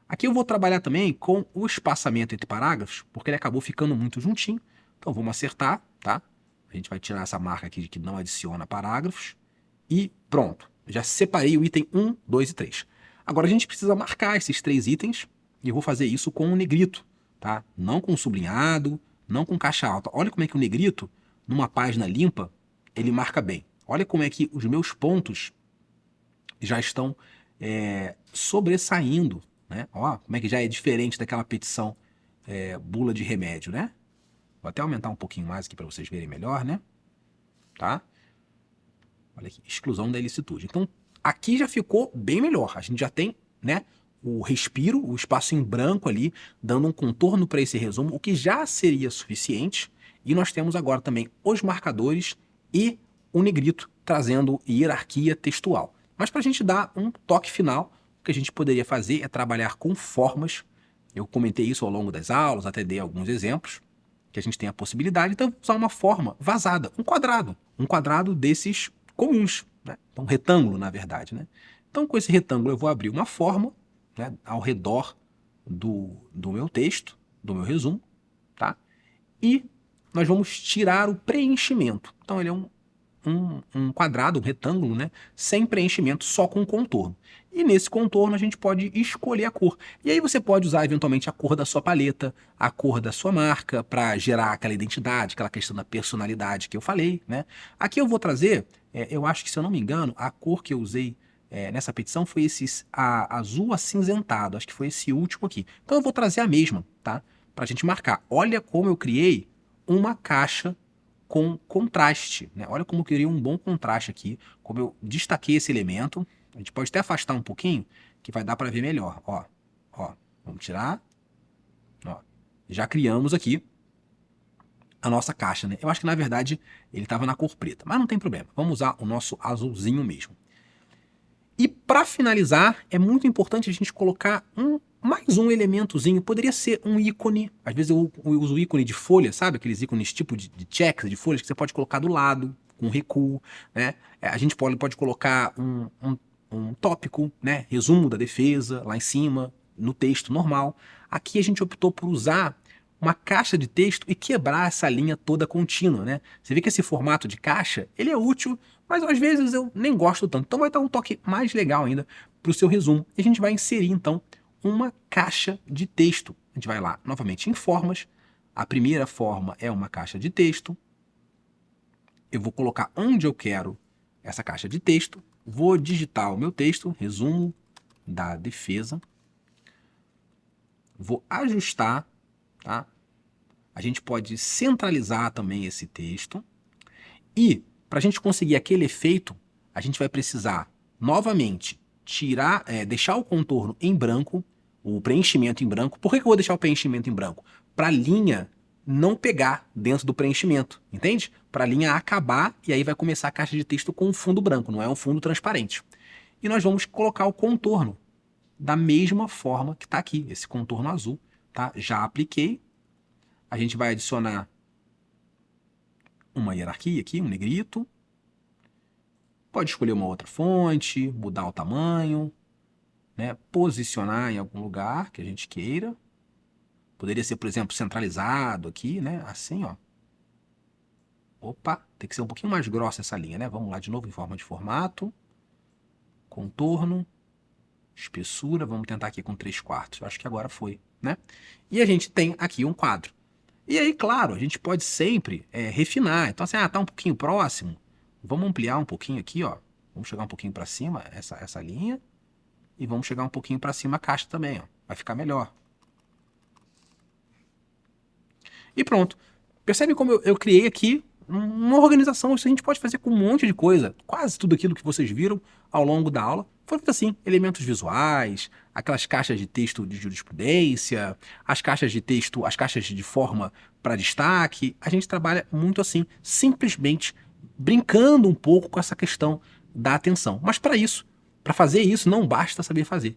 Aqui eu vou trabalhar também com o espaçamento entre parágrafos, porque ele acabou ficando muito juntinho. Então vamos acertar, tá? A gente vai tirar essa marca aqui de que não adiciona parágrafos. E pronto. Já separei o item 1, 2 e 3. Agora a gente precisa marcar esses 3 itens, e eu vou fazer isso com um negrito, tá? Não com sublinhado, não com caixa alta. Olha como é que o negrito, numa página limpa, ele marca bem. Olha como é que os meus pontos já estão sobressaindo, né? Ó, como é que já é diferente daquela petição bula de remédio, né? Vou até aumentar um pouquinho mais aqui para vocês verem melhor, né? Tá? Olha aqui, exclusão da ilicitude. Então, aqui já ficou bem melhor. A gente já tem, né, o respiro, o espaço em branco ali, dando um contorno para esse resumo, o que já seria suficiente. E nós temos agora também os marcadores e o negrito, trazendo hierarquia textual. Mas para a gente dar um toque final, o que a gente poderia fazer é trabalhar com formas Eu comentei isso ao longo das aulas, até dei alguns exemplos, que a gente tem a possibilidade, então, de usar uma forma vazada, um quadrado desses comuns, né? Então, um retângulo, na verdade, né? Então, com esse retângulo, eu vou abrir uma forma, né, ao redor do meu texto, do meu resumo, tá? E nós vamos tirar o preenchimento. Então, ele é um quadrado, um retângulo, né, sem preenchimento, só com contorno. E nesse contorno a gente pode escolher a cor. E aí você pode usar eventualmente a cor da sua paleta, a cor da sua marca, para gerar aquela identidade, aquela questão da personalidade que eu falei, né? Aqui eu vou trazer, eu acho que, se eu não me engano, a cor que eu usei nessa petição foi esse azul acinzentado, acho que foi esse último aqui. Então eu vou trazer a mesma, tá? Para a gente marcar. Olha como eu criei uma caixa com contraste, né? Olha como eu criei um bom contraste aqui, como eu destaquei esse elemento. A gente pode até afastar um pouquinho, que vai dar para ver melhor. Ó, ó, vamos tirar. Ó, já criamos aqui a nossa caixa, né? Eu acho que, na verdade, ele estava na cor preta, mas não tem problema. Vamos usar o nosso azulzinho mesmo. E para finalizar, é muito importante a gente colocar mais um elementozinho. Poderia ser um ícone. Às vezes eu uso ícone de folha, sabe? Aqueles ícones tipo de checks, de folhas, que você pode colocar do lado, com recuo, né? A gente pode colocar um tópico, né? Resumo da defesa, lá em cima, no texto normal. Aqui a gente optou por usar uma caixa de texto e quebrar essa linha toda contínua, né? Você vê que esse formato de caixa, ele é útil, mas às vezes eu nem gosto tanto. Então vai dar um toque mais legal ainda para o seu resumo. E a gente vai inserir, então, uma caixa de texto. A gente vai lá, novamente, em formas. A primeira forma é uma caixa de texto. Eu vou colocar onde eu quero essa caixa de texto. Vou digitar o meu texto, resumo da defesa. Vou ajustar, tá? A gente pode centralizar também esse texto. E, para a gente conseguir aquele efeito, a gente vai precisar, novamente, deixar o contorno em branco, o preenchimento em branco. Por que eu vou deixar o preenchimento em branco? Para a linha não pegar dentro do preenchimento, entende? Para a linha acabar e aí vai começar a caixa de texto com um fundo branco, não é um fundo transparente. E nós vamos colocar o contorno da mesma forma que está aqui, esse contorno azul, tá? Já apliquei. A gente vai adicionar uma hierarquia aqui, um negrito. Pode escolher uma outra fonte, mudar o tamanho, né? Posicionar em algum lugar que a gente queira. Poderia ser, por exemplo, centralizado aqui, né? Assim, ó. Opa, tem que ser um pouquinho mais grossa essa linha, né? Vamos lá de novo em forma de formato. Contorno. Espessura, vamos tentar aqui com 3/4. Eu acho que agora foi, né? E a gente tem aqui um quadro. E aí, claro, a gente pode sempre refinar. Então, assim, tá um pouquinho próximo. Vamos ampliar um pouquinho aqui, ó. Vamos chegar um pouquinho para cima, essa linha. E vamos chegar um pouquinho para cima a caixa também, ó. Vai ficar melhor. E pronto. Percebe como eu criei aqui uma organização? Isso a gente pode fazer com um monte de coisa. Quase tudo aquilo que vocês viram ao longo da aula foi feito assim. Elementos visuais, aquelas caixas de texto de jurisprudência, as caixas de texto, as caixas de forma para destaque. A gente trabalha muito assim, simplesmente brincando um pouco com essa questão da atenção. Mas para fazer isso, não basta saber fazer.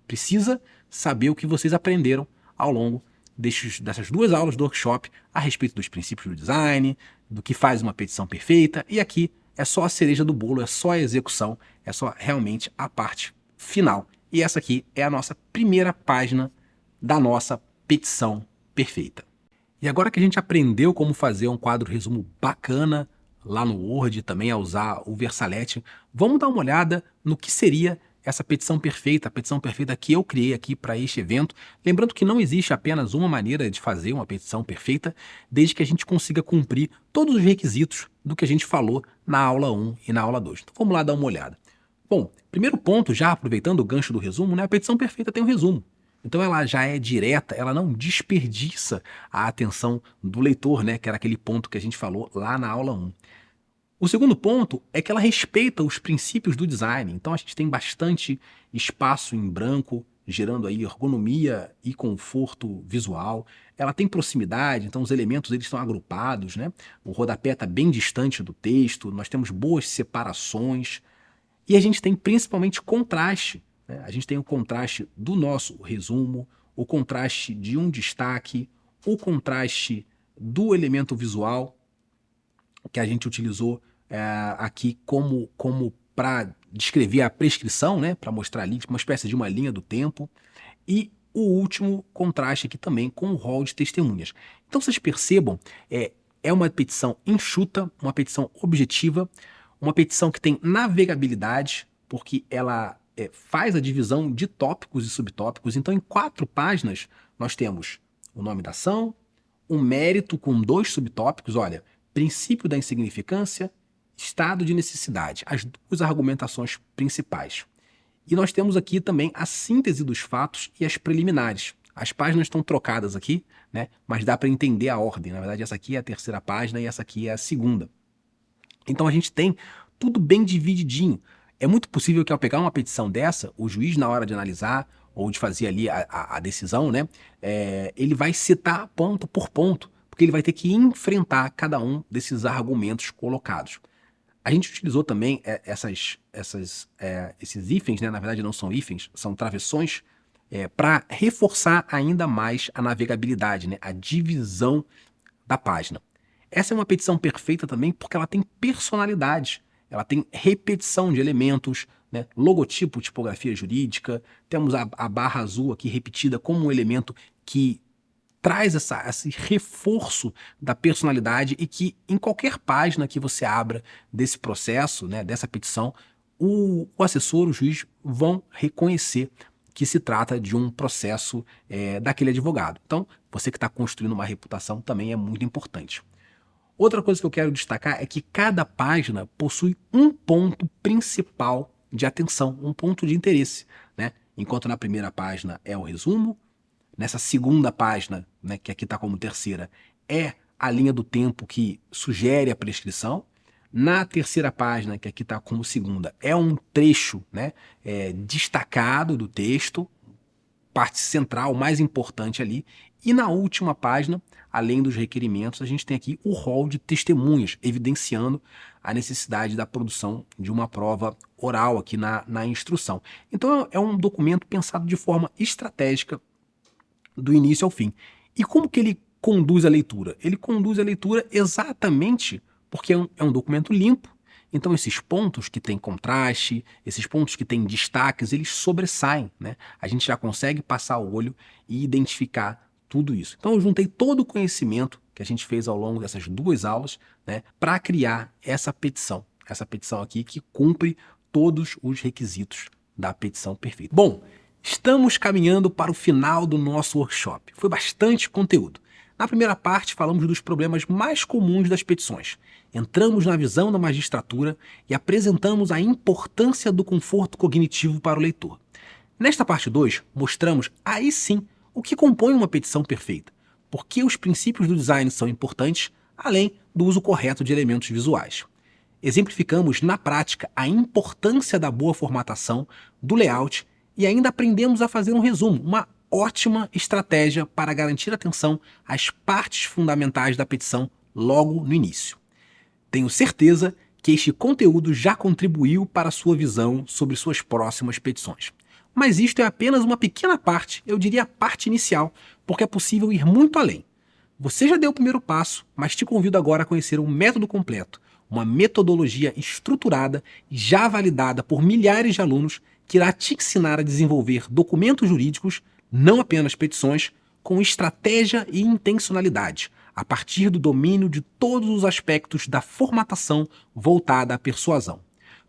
Precisa saber o que vocês aprenderam ao longo dessas 2 aulas do workshop a respeito dos princípios do design, do que faz uma petição perfeita, e aqui é só a cereja do bolo, é só a execução, é só realmente a parte final. E essa aqui é a nossa primeira página da nossa petição perfeita. E agora que a gente aprendeu como fazer um quadro resumo bacana lá no Word, também a usar o Versalete, vamos dar uma olhada no que seria essa petição perfeita, a petição perfeita que eu criei aqui para este evento. Lembrando que não existe apenas uma maneira de fazer uma petição perfeita, desde que a gente consiga cumprir todos os requisitos do que a gente falou na aula 1 e na aula 2. Então vamos lá dar uma olhada. Bom, primeiro ponto, já aproveitando o gancho do resumo, né, a petição perfeita tem um resumo. Então ela já é direta, ela não desperdiça a atenção do leitor, né, que era aquele ponto que a gente falou lá na aula 1. O segundo ponto é que ela respeita os princípios do design. Então a gente tem bastante espaço em branco, gerando aí ergonomia e conforto visual. Ela tem proximidade, então os elementos eles estão agrupados, né? O rodapé está bem distante do texto, nós temos boas separações. E a gente tem principalmente contraste, né? A gente tem o contraste do nosso resumo, o contraste de um destaque, o contraste do elemento visual que a gente utilizou aqui como para descrever a prescrição, né, para mostrar ali uma espécie de uma linha do tempo, e o último contraste aqui também com o rol de testemunhas. Então vocês percebam, é uma petição enxuta, uma petição objetiva, uma petição que tem navegabilidade, porque ela faz a divisão de tópicos e subtópicos. Então, em 4 páginas, nós temos o nome da ação, um mérito com 2 subtópicos, olha, princípio da insignificância, estado de necessidade, as 2 argumentações principais. E nós temos aqui também a síntese dos fatos e as preliminares. As páginas estão trocadas aqui, né? Mas dá para entender a ordem. Na verdade, essa aqui é a 3ª página e essa aqui é a 2ª. Então a gente tem tudo bem divididinho. É muito possível que ao pegar uma petição dessa, o juiz, na hora de analisar ou de fazer ali a decisão, né, ele vai citar ponto por ponto, porque ele vai ter que enfrentar cada um desses argumentos colocados. A gente utilizou também esses hífens, né, na verdade não são hífens, são travessões, para reforçar ainda mais a navegabilidade, né, a divisão da página. Essa é uma petição perfeita também porque ela tem personalidade, ela tem repetição de elementos, né? Logotipo, tipografia jurídica, temos a barra azul aqui repetida como um elemento que traz esse reforço da personalidade e que em qualquer página que você abra desse processo, né, dessa petição, o assessor, o juiz vão reconhecer que se trata de um processo daquele advogado. Então, você que está construindo uma reputação também é muito importante. Outra coisa que eu quero destacar é que cada página possui um ponto principal de atenção, um ponto de interesse, né? Enquanto na primeira página é o resumo, nessa 2ª página, né, que aqui está como 3ª, é a linha do tempo que sugere a prescrição. Na 3ª página, que aqui está como 2ª, é um trecho, né, destacado do texto, parte central, mais importante ali. E na última página, além dos requerimentos, a gente tem aqui o rol de testemunhas, evidenciando a necessidade da produção de uma prova oral aqui na instrução. Então é um documento pensado de forma estratégica do início ao fim. E como que ele conduz a leitura? Ele conduz a leitura exatamente porque é um documento limpo. Então esses pontos que têm contraste, esses pontos que têm destaques, eles sobressaem, né? A gente já consegue passar o olho e identificar tudo isso. Então eu juntei todo o conhecimento que a gente fez ao longo dessas 2 aulas, né, para criar essa petição aqui que cumpre todos os requisitos da petição perfeita. Bom, estamos caminhando para o final do nosso workshop. Foi bastante conteúdo. Na primeira parte, falamos dos problemas mais comuns das petições. Entramos na visão da magistratura e apresentamos a importância do conforto cognitivo para o leitor. Nesta parte 2, mostramos, aí sim, o que compõe uma petição perfeita, por que os princípios do design são importantes, além do uso correto de elementos visuais. Exemplificamos na prática a importância da boa formatação, do layout e ainda aprendemos a fazer um resumo, uma ótima estratégia para garantir atenção às partes fundamentais da petição logo no início. Tenho certeza que este conteúdo já contribuiu para a sua visão sobre suas próximas petições. Mas isto é apenas uma pequena parte, eu diria a parte inicial, porque é possível ir muito além. Você já deu o primeiro passo, mas te convido agora a conhecer um método completo, uma metodologia estruturada e já validada por milhares de alunos que irá te ensinar a desenvolver documentos jurídicos, não apenas petições, com estratégia e intencionalidade, a partir do domínio de todos os aspectos da formatação voltada à persuasão.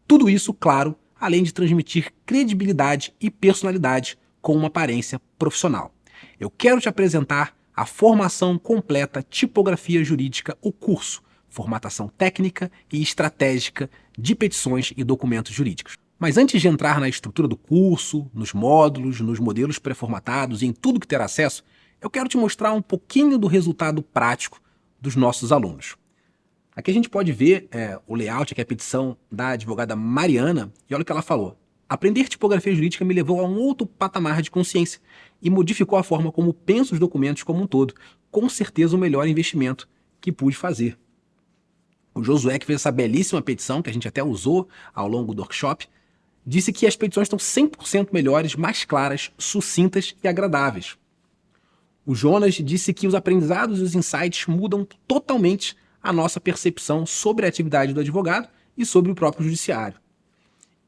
Tudo isso, claro, além de transmitir credibilidade e personalidade com uma aparência profissional. Eu quero te apresentar a formação completa Tipografia Jurídica, o curso, formatação técnica e estratégica de petições e documentos jurídicos. Mas antes de entrar na estrutura do curso, nos módulos, nos modelos pré-formatados e em tudo que terá acesso, eu quero te mostrar um pouquinho do resultado prático dos nossos alunos. Aqui a gente pode ver o layout, aqui é a petição da advogada Mariana, e olha o que ela falou. Aprender tipografia jurídica me levou a um outro patamar de consciência e modificou a forma como penso os documentos como um todo. Com certeza o melhor investimento que pude fazer. O Josué, que fez essa belíssima petição, que a gente até usou ao longo do workshop, disse que as petições estão 100% melhores, mais claras, sucintas e agradáveis. O Jonas disse que os aprendizados e os insights mudam totalmente a nossa percepção sobre a atividade do advogado e sobre o próprio judiciário.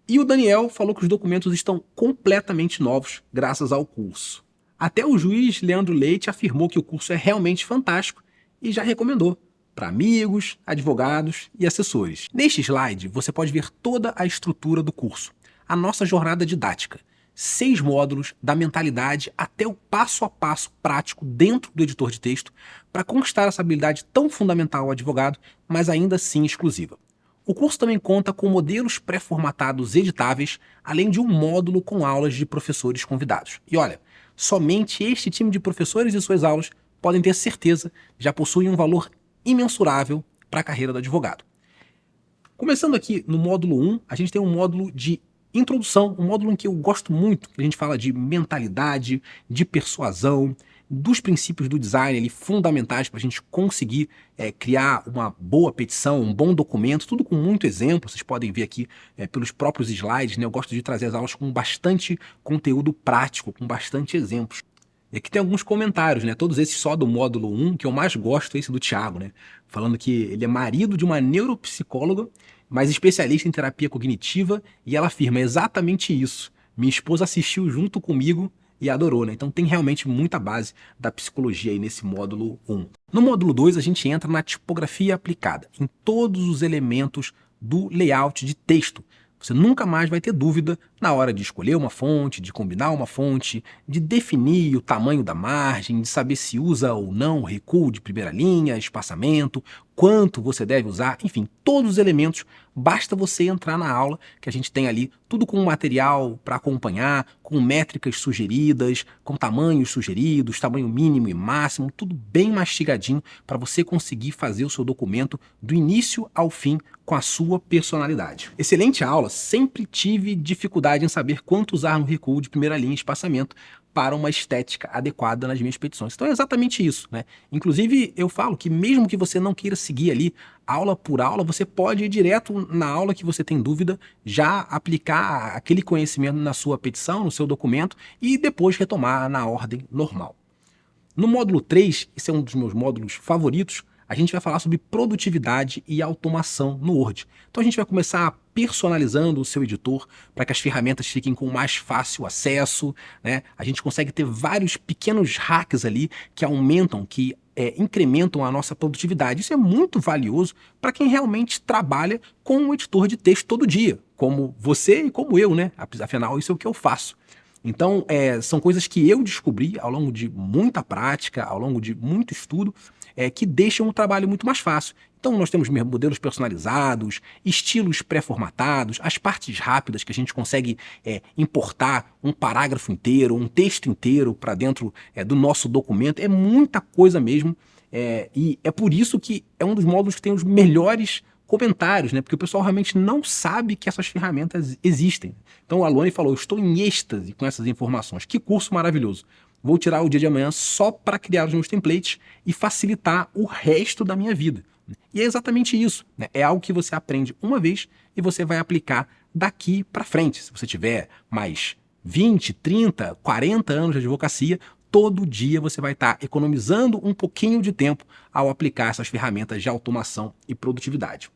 E o Daniel falou que os documentos estão completamente novos graças ao curso. Até o juiz Leandro Leite afirmou que o curso é realmente fantástico e já recomendou para amigos, advogados e assessores. Neste slide, você pode ver toda a estrutura do curso, a nossa jornada didática. 6 módulos da mentalidade até o passo a passo prático dentro do editor de texto para conquistar essa habilidade tão fundamental ao advogado, mas ainda assim exclusiva. O curso também conta com modelos pré-formatados editáveis, além de um módulo com aulas de professores convidados. E olha, somente este time de professores e suas aulas podem ter certeza já possuem um valor imensurável para a carreira do advogado. Começando aqui no módulo 1, a gente tem um módulo de introdução, um módulo em que eu gosto muito, que a gente fala de mentalidade, de persuasão, dos princípios do design ali, fundamentais para a gente conseguir criar uma boa petição, um bom documento, tudo com muito exemplo. Vocês podem ver aqui pelos próprios slides, né? Eu gosto de trazer as aulas com bastante conteúdo prático, com bastante exemplos. E aqui tem alguns comentários, né? Todos esses só do módulo 1, que eu mais gosto é esse do Thiago, né? Falando que ele é marido de uma neuropsicóloga, mas especialista em terapia cognitiva, e ela afirma exatamente isso. Minha esposa assistiu junto comigo e adorou, né? Então tem realmente muita base da psicologia aí nesse módulo 1. No módulo 2, a gente entra na tipografia aplicada, em todos os elementos do layout de texto. Você nunca mais vai ter dúvida na hora de escolher uma fonte, de combinar uma fonte, de definir o tamanho da margem, de saber se usa ou não recuo de primeira linha, espaçamento, quanto você deve usar, enfim, todos os elementos. Basta você entrar na aula que a gente tem ali tudo com material para acompanhar, com métricas sugeridas, com tamanhos sugeridos, tamanho mínimo e máximo, tudo bem mastigadinho para você conseguir fazer o seu documento do início ao fim com a sua personalidade. Excelente aula, sempre tive dificuldade em saber quanto usar no recuo de primeira linha e espaçamento para uma estética adequada nas minhas petições. Então é exatamente isso, né? Inclusive eu falo que mesmo que você não queira seguir ali aula por aula, você pode ir direto na aula que você tem dúvida, já aplicar aquele conhecimento na sua petição, no seu documento e depois retomar na ordem normal. No módulo 3, esse é um dos meus módulos favoritos, a gente vai falar sobre produtividade e automação no Word. Então a gente vai começar personalizando o seu editor para que as ferramentas fiquem com mais fácil acesso, né? A gente consegue ter vários pequenos hacks ali que aumentam, que incrementam a nossa produtividade. Isso é muito valioso para quem realmente trabalha com um editor de texto todo dia, como você e como eu, né? Afinal, isso é o que eu faço. Então, são coisas que eu descobri ao longo de muita prática, ao longo de muito estudo, que deixam o trabalho muito mais fácil. Então, nós temos modelos personalizados, estilos pré-formatados, as partes rápidas que a gente consegue importar um parágrafo inteiro, um texto inteiro para dentro do nosso documento. É muita coisa mesmo, e é por isso que é um dos módulos que tem os melhores comentários, né? Porque o pessoal realmente não sabe que essas ferramentas existem. Então a Luane falou, eu estou em êxtase com essas informações. Que curso maravilhoso. Vou tirar o dia de amanhã só para criar os meus templates e facilitar o resto da minha vida. E é exatamente isso, né? É algo que você aprende uma vez e você vai aplicar daqui para frente. Se você tiver mais 20, 30, 40 anos de advocacia, todo dia você vai estar economizando um pouquinho de tempo ao aplicar essas ferramentas de automação e produtividade.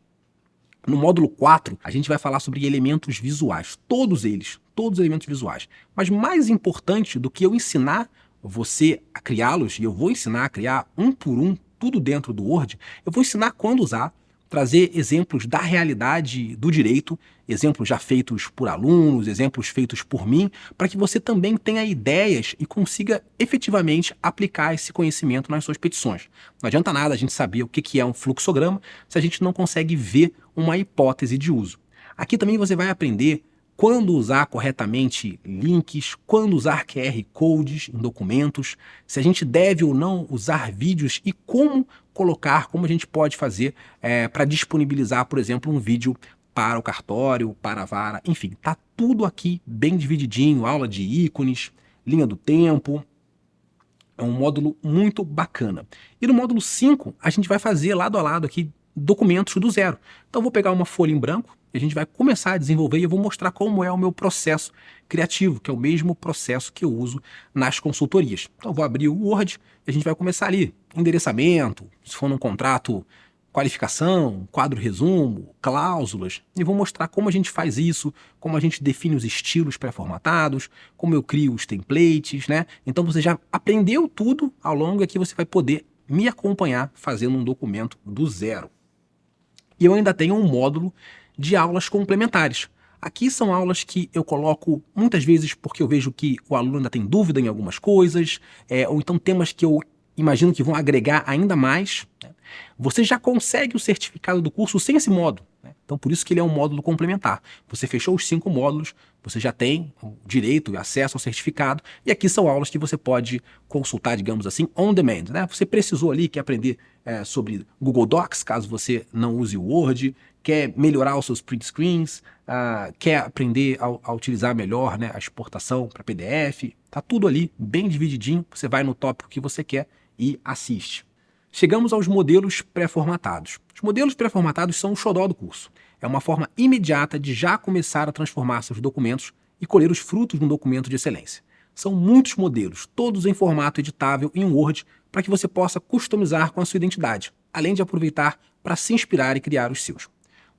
No módulo 4, a gente vai falar sobre elementos visuais, todos eles, todos os elementos visuais. Mas mais importante do que eu ensinar você a criá-los, e eu vou ensinar a criar um por um, tudo dentro do Word, eu vou ensinar quando usar, trazer exemplos da realidade do direito, exemplos já feitos por alunos, exemplos feitos por mim, para que você também tenha ideias e consiga efetivamente aplicar esse conhecimento nas suas petições. Não adianta nada a gente saber o que é um fluxograma se a gente não consegue ver uma hipótese de uso. Aqui também você vai aprender quando usar corretamente links, quando usar QR Codes em documentos, se a gente deve ou não usar vídeos e como colocar, como a gente pode fazer para disponibilizar, por exemplo, um vídeo para o cartório, para a vara, enfim, tá tudo aqui bem divididinho, aula de ícones, linha do tempo. É um módulo muito bacana. E no módulo 5, a gente vai fazer lado a lado aqui documentos do zero. Então eu vou pegar uma folha em branco, e a gente vai começar a desenvolver e eu vou mostrar como é o meu processo criativo, que é o mesmo processo que eu uso nas consultorias. Então eu vou abrir o Word e a gente vai começar ali, endereçamento, se for num contrato, qualificação, quadro resumo, cláusulas, e vou mostrar como a gente faz isso, como a gente define os estilos pré-formatados, como eu crio os templates, né? Então você já aprendeu tudo ao longo e aqui você vai poder me acompanhar fazendo um documento do zero. E eu ainda tenho um módulo de aulas complementares. Aqui são aulas que eu coloco muitas vezes porque eu vejo que o aluno ainda tem dúvida em algumas coisas, ou então temas que eu imagino que vão agregar ainda mais, né? Você já consegue o certificado do curso sem esse módulo, né? Então por isso que ele é um módulo complementar. Você fechou os 5 módulos, você já tem o direito e acesso ao certificado, e aqui são aulas que você pode consultar, digamos assim, on demand, né? Você precisou ali, quer aprender sobre Google Docs, caso você não use o Word, quer melhorar os seus print screens, quer aprender a utilizar melhor, né, a exportação para PDF, tá tudo ali bem divididinho, você vai no tópico que você quer e assiste. Chegamos aos modelos pré-formatados. Os modelos pré-formatados são o xodó do curso. É uma forma imediata de já começar a transformar seus documentos e colher os frutos de um documento de excelência. São muitos modelos, todos em formato editável em Word, para que você possa customizar com a sua identidade, além de aproveitar para se inspirar e criar os seus.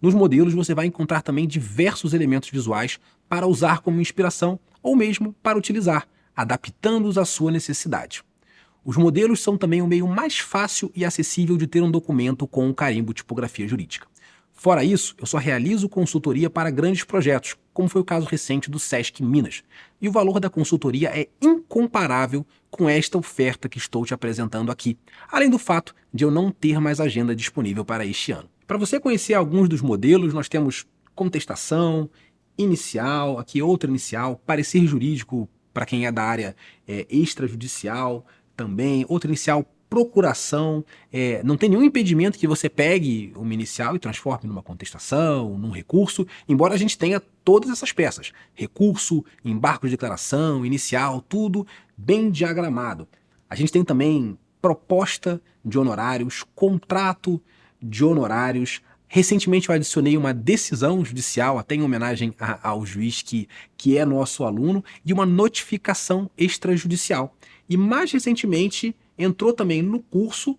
Nos modelos você vai encontrar também diversos elementos visuais para usar como inspiração ou mesmo para utilizar, adaptando-os à sua necessidade. Os modelos são também o meio mais fácil e acessível de ter um documento com o carimbo tipografia jurídica. Fora isso, eu só realizo consultoria para grandes projetos, como foi o caso recente do Sesc Minas. E o valor da consultoria é incomparável com esta oferta que estou te apresentando aqui, além do fato de eu não ter mais agenda disponível para este ano. Para você conhecer alguns dos modelos, nós temos contestação, inicial, aqui outra inicial, parecer jurídico para quem é da área extrajudicial, também, outra inicial, procuração, não tem nenhum impedimento que você pegue uma inicial e transforme numa contestação, num recurso, embora a gente tenha todas essas peças, recurso, embargo de declaração, inicial, tudo bem diagramado. A gente tem também proposta de honorários, contrato de honorários. Recentemente eu adicionei uma decisão judicial, até em homenagem ao juiz que é nosso aluno, e uma notificação extrajudicial. E mais recentemente entrou também no curso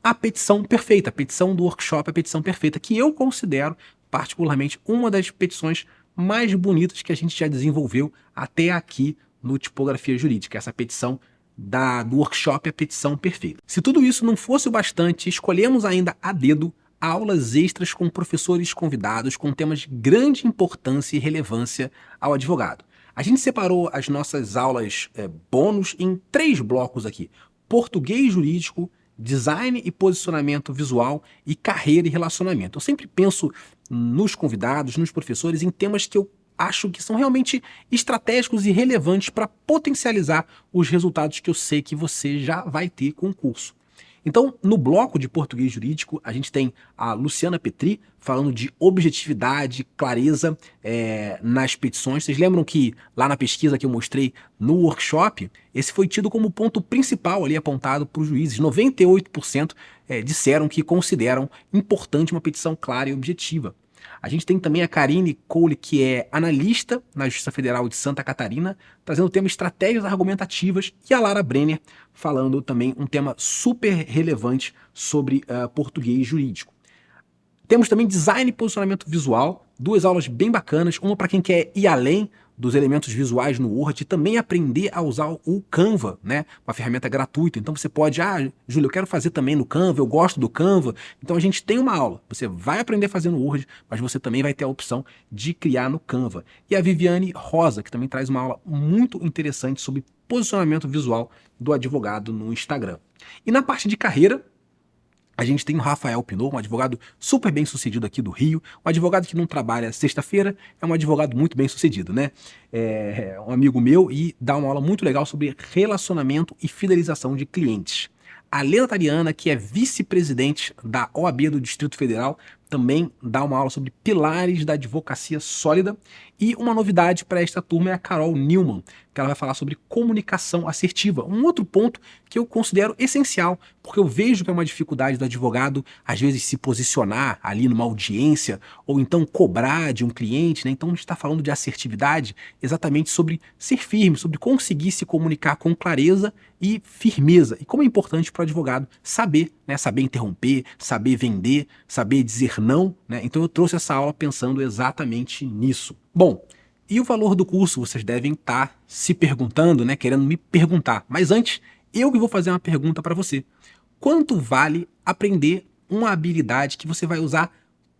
a petição perfeita, a petição do workshop, a petição perfeita, que eu considero particularmente uma das petições mais bonitas que a gente já desenvolveu até aqui no Tipografia Jurídica, essa petição do workshop, a petição perfeita. Se tudo isso não fosse o bastante, escolhemos ainda a dedo aulas extras com professores convidados com temas de grande importância e relevância ao advogado. A gente separou as nossas aulas bônus em 3 blocos aqui: português jurídico, design e posicionamento visual e carreira e relacionamento. Eu sempre penso nos convidados, nos professores, em temas que eu acho que são realmente estratégicos e relevantes para potencializar os resultados que eu sei que você já vai ter com o curso. Então, no bloco de português jurídico, a gente tem a Luciana Petri falando de objetividade, clareza nas petições. Vocês lembram que lá na pesquisa que eu mostrei no workshop, esse foi tido como ponto principal ali apontado para os juízes. 98% disseram que consideram importante uma petição clara e objetiva. A gente tem também a Karine Cole, que é analista na Justiça Federal de Santa Catarina, trazendo o tema estratégias argumentativas, e a Lara Brenner falando também um tema super relevante sobre português jurídico. Temos também design e posicionamento visual, 2 aulas bem bacanas, uma para quem quer ir além dos elementos visuais no Word e também aprender a usar o Canva, né? Uma ferramenta gratuita. Então você pode, Júlio, eu quero fazer também no Canva, eu gosto do Canva. Então a gente tem uma aula, você vai aprender a fazer no Word, mas você também vai ter a opção de criar no Canva. E a Viviane Rosa, que também traz uma aula muito interessante sobre posicionamento visual do advogado no Instagram. E na parte de carreira, a gente tem o Rafael Pinot, um advogado super bem sucedido aqui do Rio, um advogado que não trabalha sexta-feira, é um advogado muito bem sucedido, né? É um amigo meu e dá uma aula muito legal sobre relacionamento e fidelização de clientes. A Lena Tariana, que é vice-presidente da OAB do Distrito Federal, também dá uma aula sobre pilares da advocacia sólida. E uma novidade para esta turma é a Carol Newman, que ela vai falar sobre comunicação assertiva. Um outro ponto que eu considero essencial, porque eu vejo que é uma dificuldade do advogado, às vezes, se posicionar ali numa audiência, ou então cobrar de um cliente, né? Então a gente está falando de assertividade exatamente sobre ser firme, sobre conseguir se comunicar com clareza e firmeza. E como é importante para o advogado saber, né? Saber interromper, saber vender, saber dizer não, né? Então eu trouxe essa aula pensando exatamente nisso. Bom, e o valor do curso? Vocês devem estar se perguntando, né? Querendo me perguntar. Mas antes, eu que vou fazer uma pergunta para você. Quanto vale aprender uma habilidade que você vai usar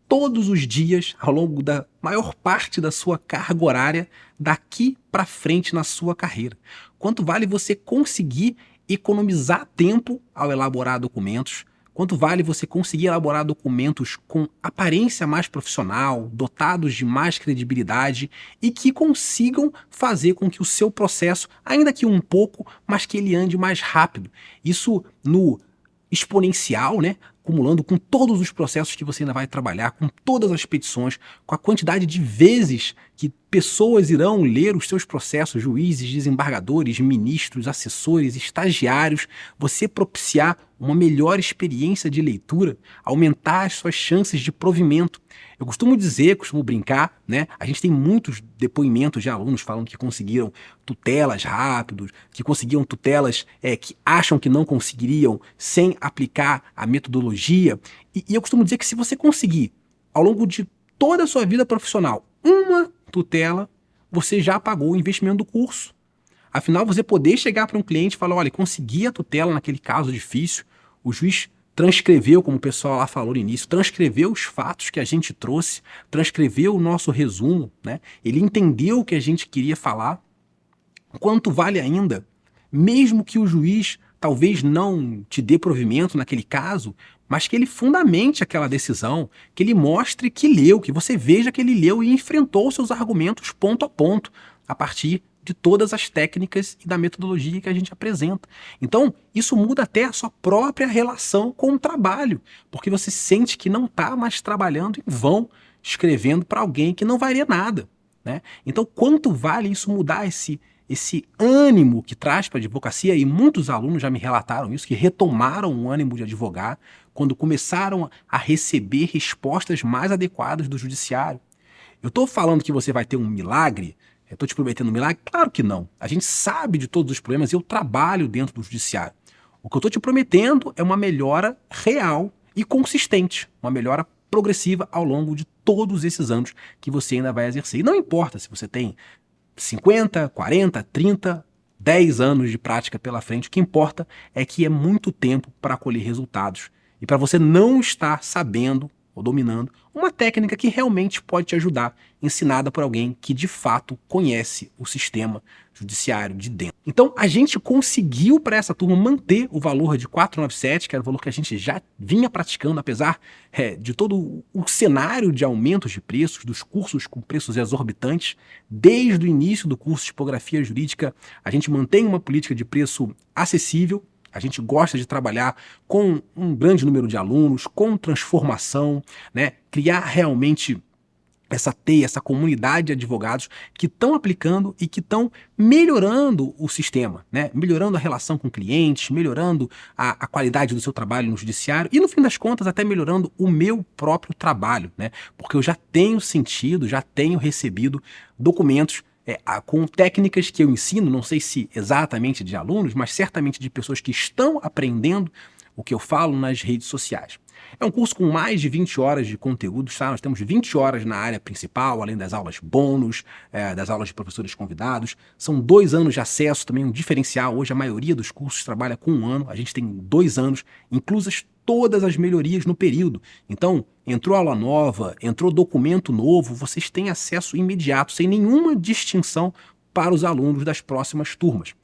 todos os dias ao longo da maior parte da sua carga horária daqui para frente na sua carreira? Quanto vale você conseguir economizar tempo ao elaborar documentos? Quanto vale você conseguir elaborar documentos com aparência mais profissional, dotados de mais credibilidade e que consigam fazer com que o seu processo, ainda que um pouco, mas que ele ande mais rápido? Isso no exponencial, né? Acumulando com todos os processos que você ainda vai trabalhar, com todas as petições, com a quantidade de vezes que pessoas irão ler os seus processos, juízes, desembargadores, ministros, assessores, estagiários, você propiciar uma melhor experiência de leitura, aumentar as suas chances de provimento. Eu costumo dizer, costumo brincar, né? A gente tem muitos depoimentos de alunos falando que conseguiram tutelas rápidos, que conseguiam tutelas que acham que não conseguiriam sem aplicar a metodologia. E eu costumo dizer que se você conseguir, ao longo de toda a sua vida profissional, uma tutela, você já pagou o investimento do curso. Afinal, você poder chegar para um cliente e falar, olha, consegui a tutela naquele caso difícil, o juiz transcreveu, como o pessoal lá falou no início, transcreveu os fatos que a gente trouxe, transcreveu o nosso resumo, né? Ele entendeu o que a gente queria falar. Quanto vale ainda, mesmo que o juiz talvez não te dê provimento naquele caso, mas que ele fundamente aquela decisão, que ele mostre que leu, que você veja que ele leu e enfrentou seus argumentos ponto a ponto, a partir de todas as técnicas e da metodologia que a gente apresenta. Então, isso muda até a sua própria relação com o trabalho, porque você sente que não está mais trabalhando em vão, escrevendo para alguém que não vai ler nada, né? Então, quanto vale isso mudar esse ânimo que traz para a advocacia? E muitos alunos já me relataram isso, que retomaram o ânimo de advogar quando começaram a receber respostas mais adequadas do judiciário. Eu estou falando que você vai ter um milagre? Estou te prometendo um milagre? Claro que não. A gente sabe de todos os problemas e eu trabalho dentro do judiciário. O que eu estou te prometendo é uma melhora real e consistente, uma melhora progressiva ao longo de todos esses anos que você ainda vai exercer. E não importa se você tem 50, 40, 30, 10 anos de prática pela frente, o que importa é que é muito tempo para colher resultados e para você não estar sabendo ou dominando uma técnica que realmente pode te ajudar, ensinada por alguém que de fato conhece o sistema judiciário de dentro. Então a gente conseguiu para essa turma manter o valor de 497, que era o valor que a gente já vinha praticando, apesar de todo o cenário de aumentos de preços, dos cursos com preços exorbitantes. Desde o início do curso de tipografia jurídica, a gente mantém uma política de preço acessível. A gente gosta de trabalhar com um grande número de alunos, com transformação, né? Criar realmente essa teia, essa comunidade de advogados que estão aplicando e que estão melhorando o sistema, né? Melhorando a relação com clientes, melhorando a qualidade do seu trabalho no judiciário e, no fim das contas, até melhorando o meu próprio trabalho, né? Porque eu já tenho sentido, já tenho recebido documentos com técnicas que eu ensino, não sei se exatamente de alunos, mas certamente de pessoas que estão aprendendo o que eu falo nas redes sociais. É um curso com mais de 20 horas de conteúdo, tá? Nós temos 20 horas na área principal, além das aulas bônus, das aulas de professores convidados. São 2 anos de acesso, também um diferencial. Hoje a maioria dos cursos trabalha com 1 ano, a gente tem 2 anos, inclusas todas as melhorias no período. Então, entrou aula nova, entrou documento novo, vocês têm acesso imediato, sem nenhuma distinção para os alunos das próximas turmas.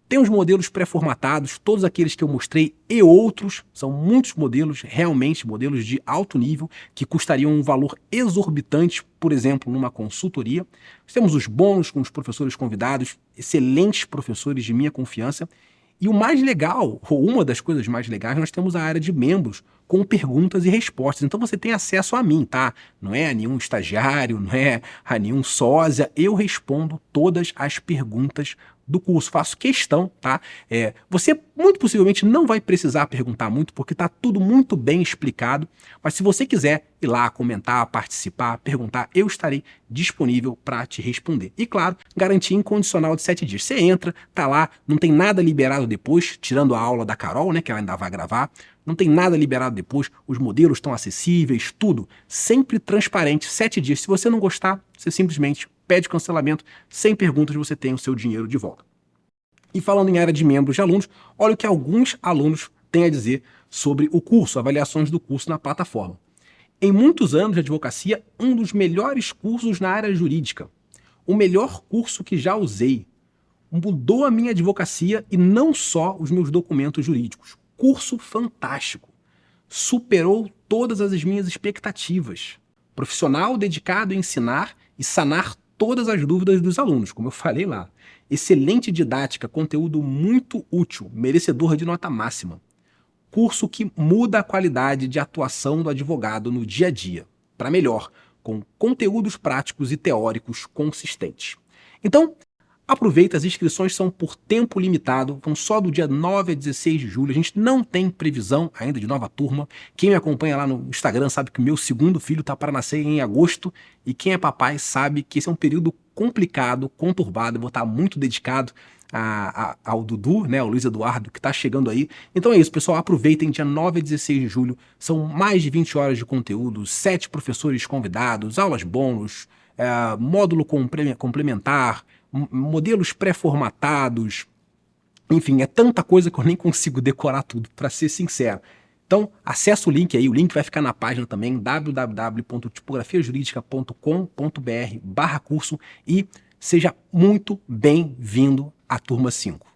Tem os modelos pré-formatados, todos aqueles que eu mostrei e outros, são muitos modelos, realmente modelos de alto nível, que custariam um valor exorbitante, por exemplo, numa consultoria. Nós temos os bônus com os professores convidados, excelentes professores de minha confiança. E o mais legal, ou uma das coisas mais legais, nós temos a área de membros, com perguntas e respostas. Então você tem acesso a mim, tá? Não é a nenhum estagiário, não é a nenhum sósia. Eu respondo todas as perguntas do curso. Faço questão, tá? Você muito possivelmente não vai precisar perguntar muito, porque está tudo muito bem explicado. Mas se você quiser ir lá, comentar, participar, perguntar, eu estarei disponível para te responder. E claro, garantia incondicional de 7 dias. Você entra, tá lá, não tem nada liberado depois, tirando a aula da Carol, né, que ela ainda vai gravar. Não tem nada liberado depois, os modelos estão acessíveis, tudo sempre transparente, 7 dias. Se você não gostar, você simplesmente pede cancelamento, sem perguntas, você tem o seu dinheiro de volta. E falando em área de membros de alunos, olha o que alguns alunos têm a dizer sobre o curso, avaliações do curso na plataforma. Em muitos anos de advocacia, um dos melhores cursos na área jurídica. O melhor curso que já usei. Mudou a minha advocacia e não só os meus documentos jurídicos. Curso fantástico. Superou todas as minhas expectativas. Profissional dedicado a ensinar e sanar todas as dúvidas dos alunos, como eu falei lá. Excelente didática, conteúdo muito útil, merecedor de nota máxima. Curso que muda a qualidade de atuação do advogado no dia a dia, para melhor, com conteúdos práticos e teóricos consistentes. Então, aproveita, as inscrições são por tempo limitado, vão só do dia 9 a 16 de julho, a gente não tem previsão ainda de nova turma. Quem me acompanha lá no Instagram sabe que o meu segundo filho está para nascer em agosto, e quem é papai sabe que esse é um período complicado, conturbado. Eu vou estar muito dedicado ao Dudu, né, ao Luiz Eduardo, que está chegando aí. Então é isso, pessoal, aproveitem, dia 9 a 16 de julho, são mais de 20 horas de conteúdo, 7 professores convidados, aulas bônus, módulo complementar, modelos pré-formatados, enfim, é tanta coisa que eu nem consigo decorar tudo, para ser sincero. Então, acessa o link aí, o link vai ficar na página também, www.tipografiajurídica.com.br/curso, e seja muito bem-vindo à turma 5.